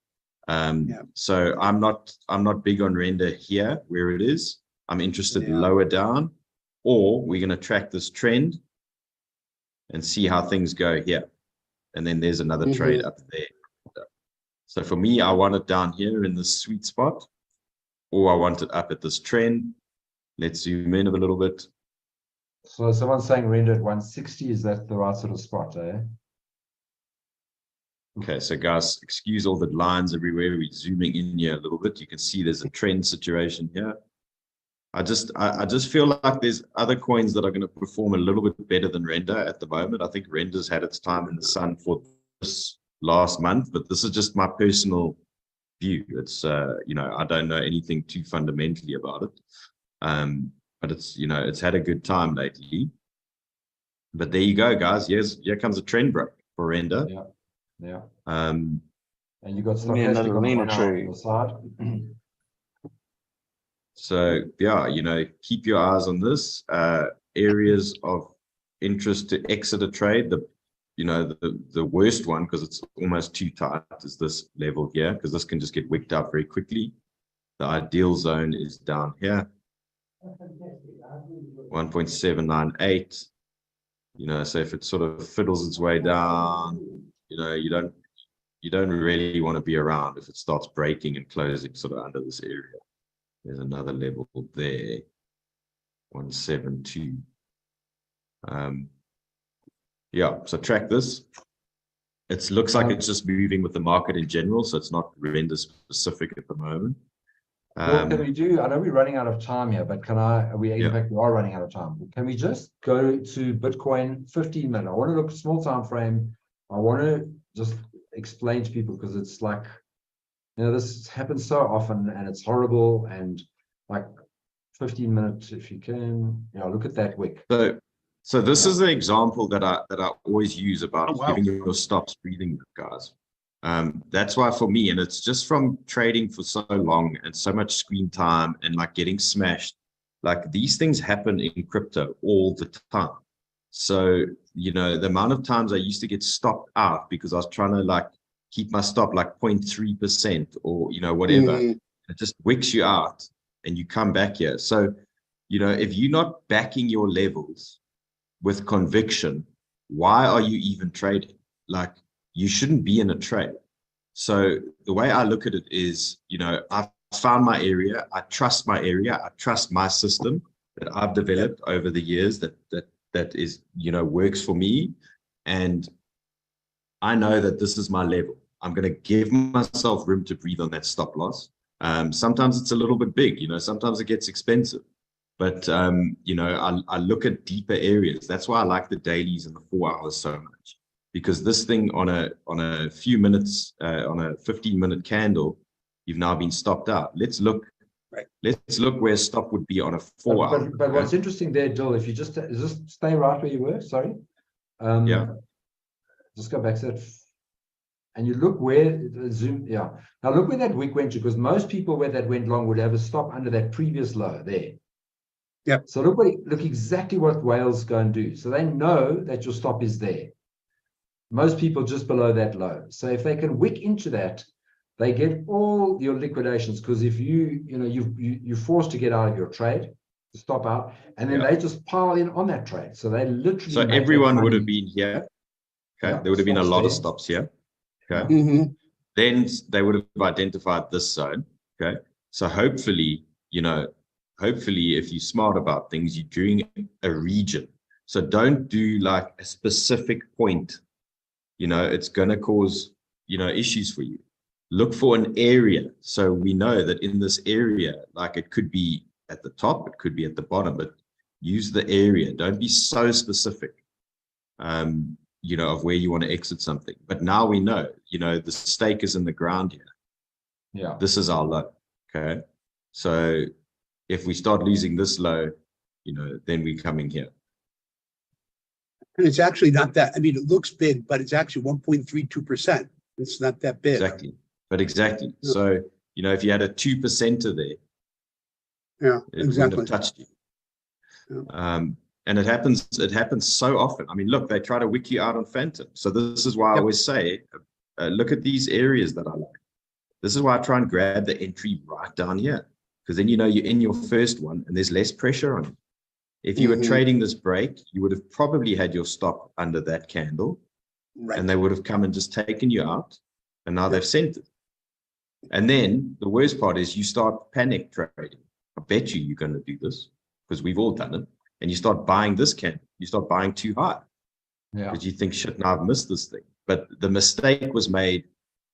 So I'm not big on render here where it is. I'm interested lower down, or we're going to track this trend and see how things go here. And then there's another trade up there. So for me, I want it down here in this sweet spot, or I want it up at this trend. Let's zoom in a little bit. So someone's saying render at 160. Is that the right sort of spot, eh? Okay, so guys, excuse all the lines everywhere. We're zooming in here a little bit. You can see there's a trend situation here. I just feel like there's other coins that are going to perform a little bit better than render at the moment. I think render's had its time in the sun for this last month, but this is just my personal view. It's you know, I don't know anything too fundamentally about it, but it's, you know, it's had a good time lately. But there you go, guys. Here comes a trend break for render. And you got stochastic on the side. So yeah, you know, keep your eyes on this. Areas of interest to exit a trade. The worst one, because it's almost too tight, is this level here, because this can just get wicked out very quickly. The ideal zone is down here, 1.798. You know, so if it sort of fiddles its way down, you know, you don't really want to be around if it starts breaking and closing sort of under this area. There's another level there, 172. Yeah, so track this. It looks like it's just moving with the market in general, so it's not render specific at the moment. What can we do? I know we're running out of time here, but in fact, we are running out of time. Can we just go to Bitcoin 15 minutes? I want to look at small time frame. I want to just explain to people, because it's like, You know, this happens so often and it's horrible. And like 15 minutes, if you can, look at that wick. So this is the example that I always use about wow. giving your stops breathing, guys. That's why for me, and it's just from trading for so long and so much screen time and like getting smashed, like these things happen in crypto all the time. So, you know, the amount of times I used to get stopped out because I was trying to like keep my stop like 0.3% or, you know, whatever, it just wicks you out and you come back here. So, you know, if you're not backing your levels with conviction, why are you even trading? Like, you shouldn't be in a trade. So the way I look at it is, you know, I've found my area. I trust my area. I trust my system that I've developed over the years that is, you know, works for me. And I know that this is my level. I'm going to give myself room to breathe on that stop loss. Sometimes it's a little bit big, you know, sometimes it gets expensive. But, you know, I look at deeper areas. That's why I like the dailies and the 4 hours so much. Because this thing on a few minutes, on a 15-minute candle, you've now been stopped out. Let's look where stop would be on a 4 hour. But what's interesting there, Joel, if you just stay right where you were, sorry. Just go back to that. And you look where the zoom, Now look where that wick went to, because most people where that went long would have a stop under that previous low there. Yep. So look exactly what whales go and do. So they know that your stop is there. Most people just below that low. So if they can wick into that, they get all your liquidations, because if you're forced to get out of your trade, to stop out, and then they just pile in on that trade. So they literally. So everyone would have been here. Okay, there would have been a lot of stops here. Okay, then they would have identified this zone. Okay, so hopefully, you know, if you're smart about things, you're doing a region. So don't do like a specific point. You know, it's going to cause, you know, issues for you. Look for an area. So we know that in this area, like it could be at the top, it could be at the bottom, but use the area. Don't be so specific, you know, of where you want to exit something. But now we know, you know, the stake is in the ground here. Yeah. This is our low. Okay. So if we start losing this low, you know, then we're coming here. And it's actually not that, I mean, it looks big, but it's actually 1.32%. It's not that big. Exactly. But exactly. Yeah. So, you know, if you had a 2%er there, it wouldn't have touched you. Yeah. And it happens so often. I mean, look, they try to wick you out on Phantom. So this is why I always say, look at these areas that I like. This is why I try and grab the entry right down here. Because then, you know, you're in your first one and there's less pressure on you. If you were trading this break, you would have probably had your stop under that candle, and they would have come and just taken you out, and now they've sent it. And then the worst part is you start panic trading. I bet you're going to do this, because we've all done it, and you start buying this candle. You start buying too high because you think, shit, now I've missed this thing. But the mistake was made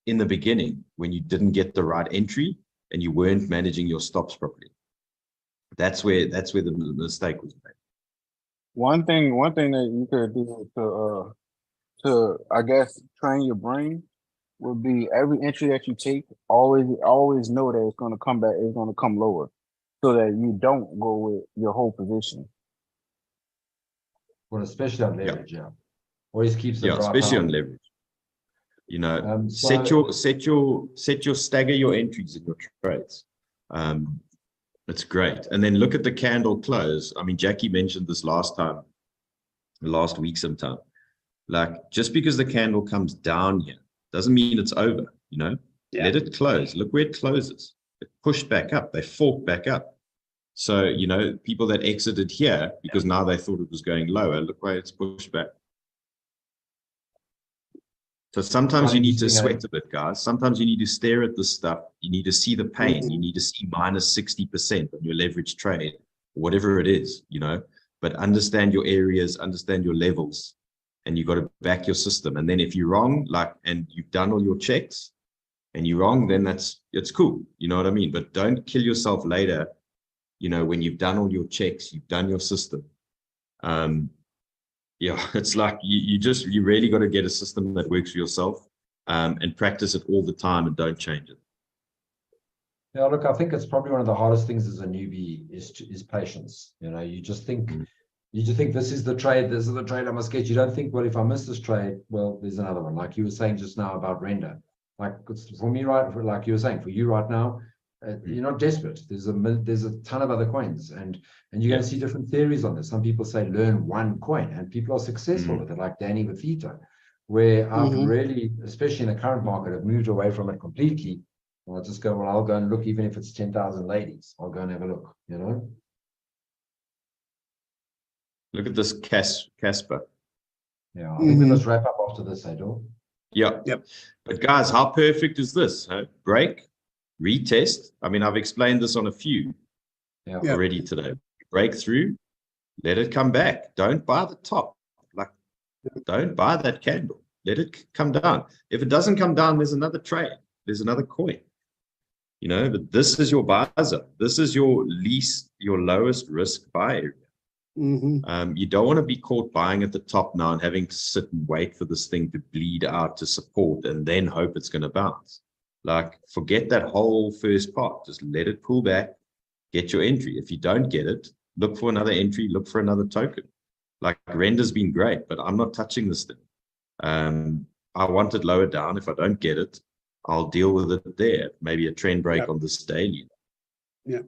in the beginning when you didn't get the right entry and you weren't managing your stops properly. That's where the mistake was made. One thing that you could do to I guess train your brain would be every entry that you take, always know that it's going to come back, it's going to come lower, so that you don't go with your whole position. Well, especially on leverage, always keeps it especially on leverage. You know, set your stagger your entries in your trades. It's great. And then look at the candle close. I mean, Jackie mentioned this last week sometime. Like, just because the candle comes down here doesn't mean it's over, you know? Let it close. Look where it closes. It pushed back up. They forked back up. So, you know, people that exited here because now they thought it was going lower, look where it's pushed back. So sometimes you need to sweat a bit, guys. Sometimes you need to stare at this stuff. You need to see the pain. You need to see minus 60% on your leverage trade, whatever it is, you know. But understand your areas, understand your levels, and you've got to back your system. And then if you're wrong, and you've done all your checks, and you're wrong, then it's cool. You know what I mean? But don't kill yourself later, you know, when you've done all your checks, you've done your system. It's like you really got to get a system that works for yourself, and practice it all the time and don't change it. Yeah, look, I think it's probably one of the hardest things as a newbie is patience. You know, you just think this is the trade, this is the trade I must get. You don't think, well, if I miss this trade, well, there's another one. Like you were saying just now about render. Like for me, right, like you were saying, for you right now, you're not desperate. There's a ton of other coins, and you're going to see different theories on this. Some people say learn one coin, and people are successful with it, like Danny with Theta, where I've really, especially in the current market, have moved away from it completely. I'll just go, well, I'll go and look, even if it's 10,000 ladies, I'll go and have a look, you know? Look at this Casper. Yeah, I think we must wrap up after this, Adol. Yeah. Yep. But guys, how perfect is this? Huh? Break, retest. I mean, I've explained this on a few already today. Break through, let it come back. Don't buy the top. Like, don't buy that candle. Let it come down. If it doesn't come down, there's another trade. There's another coin. You know, but this is your buy zone. This is your lowest risk buy area. You don't want to be caught buying at the top now and having to sit and wait for this thing to bleed out to support and then hope it's going to bounce. Like, forget that whole first part. Just let it pull back, get your entry. If you don't get it, look for another entry, look for another token. Like, render's been great, but I'm not touching this thing. I want it lower down. If I don't get it, I'll deal with it there. Maybe a trend break on this daily. Yeah.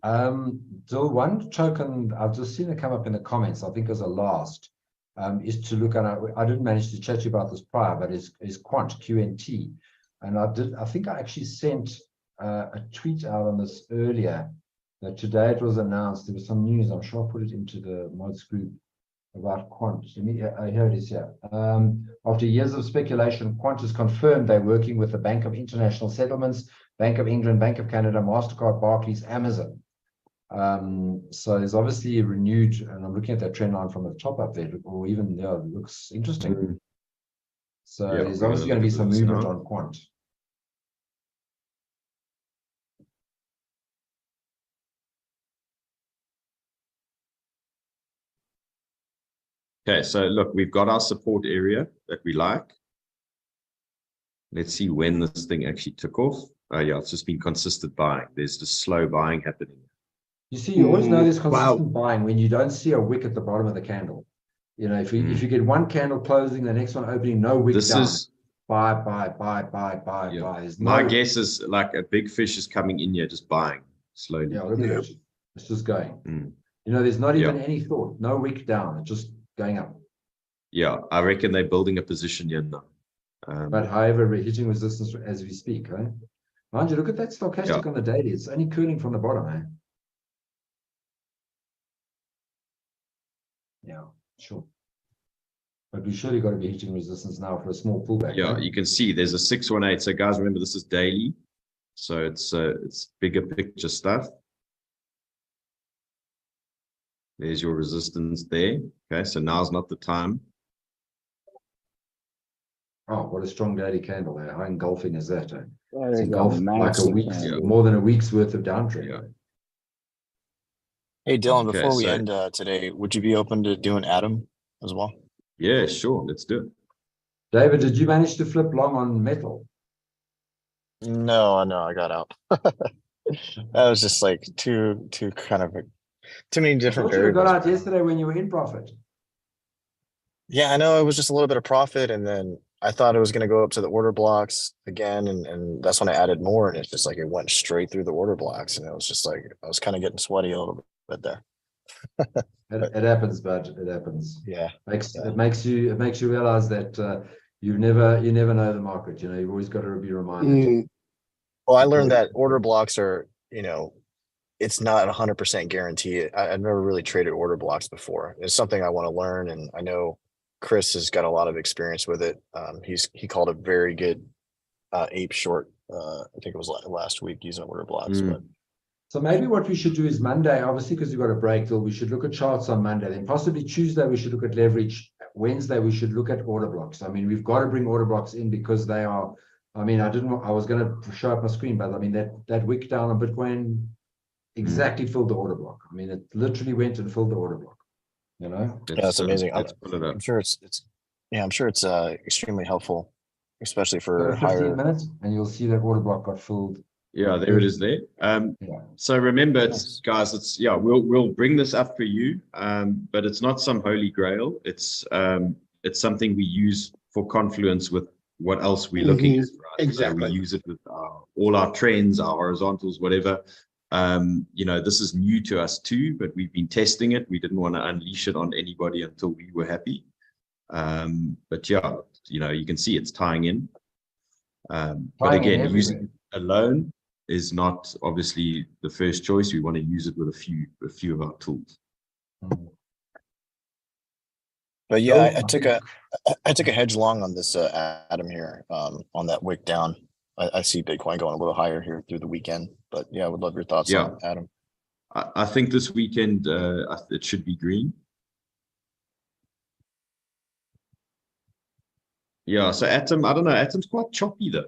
So one token I've just seen it come up in the comments, I think as a last, is to look at. I didn't manage to chat to you about this prior, but is Quant, QNT. And I think I actually sent a tweet out on this earlier, that today it was announced. There was some news, I'm sure I'll put it into the mods group, about Quant. Here it is here. After years of speculation, Quant has confirmed they're working with the Bank of International Settlements, Bank of England, Bank of Canada, MasterCard, Barclays, Amazon. So there's obviously a renewed, and I'm looking at that trend line from the top up there, or even there, it looks interesting. So there's obviously going to be some movement on Quant. Okay, so look, we've got our support area that we like. Let's see when this thing actually took off. Yeah, it's just been consistent buying. There's just slow buying happening. You see, you always know there's consistent buying when you don't see a wick at the bottom of the candle. You know, if you get one candle closing, the next one opening, no wick down. Buy. My guess is like a big fish is coming in here, just buying slowly. Yeah, look at it. It's just going. You know, there's not even any thought. No wick down. It's just going up. Yeah, I reckon they're building a position here now. But however, we're hitting resistance as we speak, right? Mind you, look at that stochastic on the daily. It's only curling from the bottom, eh? Yeah, sure. But we surely got to be hitting resistance now for a small pullback. Yeah, you can see there's a 618. So guys, remember this is daily. So it's bigger picture stuff. There's your resistance there. Okay, so now's not the time. Oh, what a strong daily candle there. How engulfing is that? Eh? Well, it's engulfed like a week's, more than a week's worth of downtrend. Yeah. Hey, Dylan, before we end today, would you be open to doing Atom as well? Yeah, sure. Let's do it. David, did you manage to flip long on metal? No, I got out. That was just like too kind of too many different variables. You got out yesterday when you were in profit. Yeah, I know it was just a little bit of profit, and then I thought it was going to go up to the order blocks again, and that's when I added more, and it's just like it went straight through the order blocks, and it was just like I was kind of getting sweaty a little bit there. It happens, bud. It happens. Yeah, it makes you realize that you never know the market. You know, you've always got to be reminded. Well, I learned that order blocks are, you know, it's not 100% guarantee. I've never really traded order blocks before. It's something I want to learn, and I know Chris has got a lot of experience with it. He called a very good ape short. I think it was last week using order blocks. But so maybe what we should do is Monday, obviously, because we've got a break, though, we should look at charts on Monday. Then possibly Tuesday we should look at leverage. Wednesday we should look at order blocks. I mean, we've got to bring order blocks in because they are. I mean, I was going to show up my screen, but I mean that wick down on Bitcoin exactly filled the order block. I mean, it literally went and filled the order block. You know, yeah, that's amazing. I'm sure it's extremely helpful. especially Go for to 15 higher. minutes, and you'll see that order block got filled. Yeah, there it is there. Yeah. So remember, Nice. guys, it's we'll bring this up for you, but it's not some holy grail. It's something we use for confluence with what else we're looking at. Right? Exactly. So we use it with all our trends, our horizontals, whatever. You know, this is new to us too, but we've been testing it. We didn't want to unleash it on anybody until we were happy. But yeah, you know, you can see it's tying in. But again, using it alone is not obviously the first choice. We want to use it with a few of our tools. But yeah, I took a hedge long on this Adam here on that wick down. I see Bitcoin going a little higher here through the weekend, but yeah, I would love your thoughts on it, Adam. I think this weekend it should be green. Yeah, so Atom, I don't know, Atom's quite choppy though.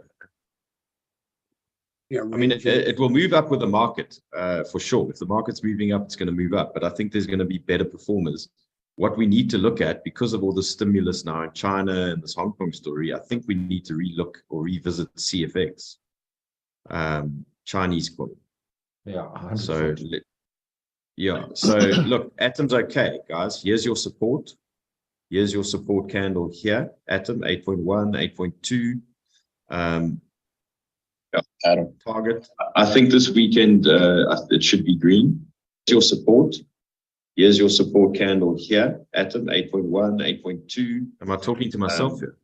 Yeah, I mean, it will move up with the market for sure. If the market's moving up, it's going to move up. But I think there's going to be better performers. What we need to look at, because of all the stimulus now in China and this Hong Kong story, I think we need to relook or revisit CFX, Chinese coin. Yeah, 100%. So, yeah. So look, Atom's okay, guys. Here's your support. Here's your support candle here. Atom 8.1, 8.2. Adam. Target. I think this weekend it should be green. Your support. Here's your support candle here. Atom 8.1, 8.2. Am I talking to myself here?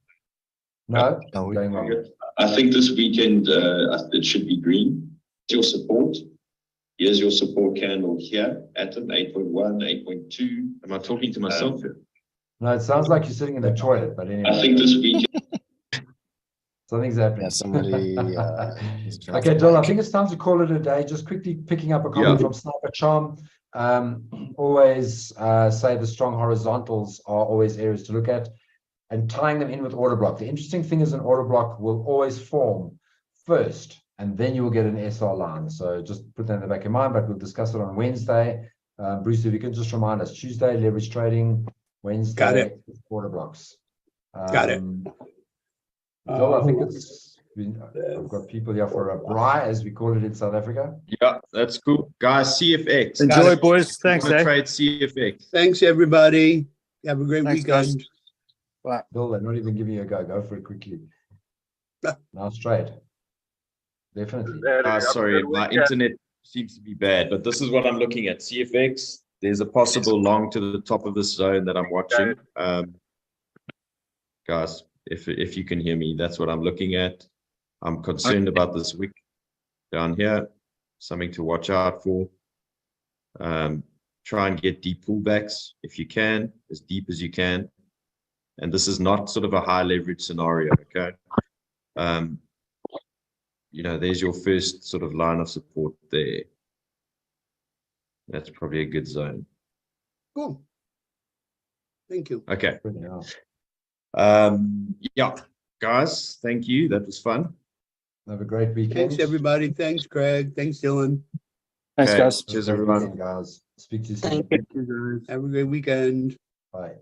No, going wrong. I think this weekend it should be green. Your support. Here's your support candle here. Atom 8.1, 8.2. Am I talking to myself here? No, it sounds like you're sitting in the toilet, but anyway. I think this weekend. Something's happening. Yeah, somebody. Okay, Dylan, I think it's time to call it a day. Just quickly picking up a comment from Sniper Charm. Always say the strong horizontals are always areas to look at, and tying them in with order block. The interesting thing is an order block will always form first, and then you will get an SR line. So just put that in the back of your mind, but we'll discuss it on Wednesday. Bruce, if you can just remind us, Tuesday, leverage trading, Wednesday, Got it. order blocks. Got it. Bill, I think I've got people here for a braai, as we call it in South Africa. Yeah, that's cool. Guys, CFX. Enjoy, boys. Thanks, I'm gonna eh? trade CFX. Thanks, everybody. Have a great Thanks, guys. weekend. Bill, they're not even giving you a go. Go for it quickly. Nice trade. Definitely. Sorry, my internet seems to be bad, but this is what I'm looking at. CFX. There's a possible long to the top of this zone that I'm watching. Guys, if you can hear me, that's what I'm looking at. I'm concerned about this wick down here. Something to watch out for. Try and get deep pullbacks if you can, as deep as you can. And this is not sort of a high leverage scenario, okay? You know, there's your first sort of line of support there. That's probably a good zone. Cool. Thank you. Okay. Yeah, guys, thank you. That was fun. Have a great weekend. Thanks, everybody. Thanks, Craig. Thanks, Dylan. Thanks, guys. Cheers, everyone. Guys. Speak to you soon. Thank you, guys. Have a great weekend. Bye.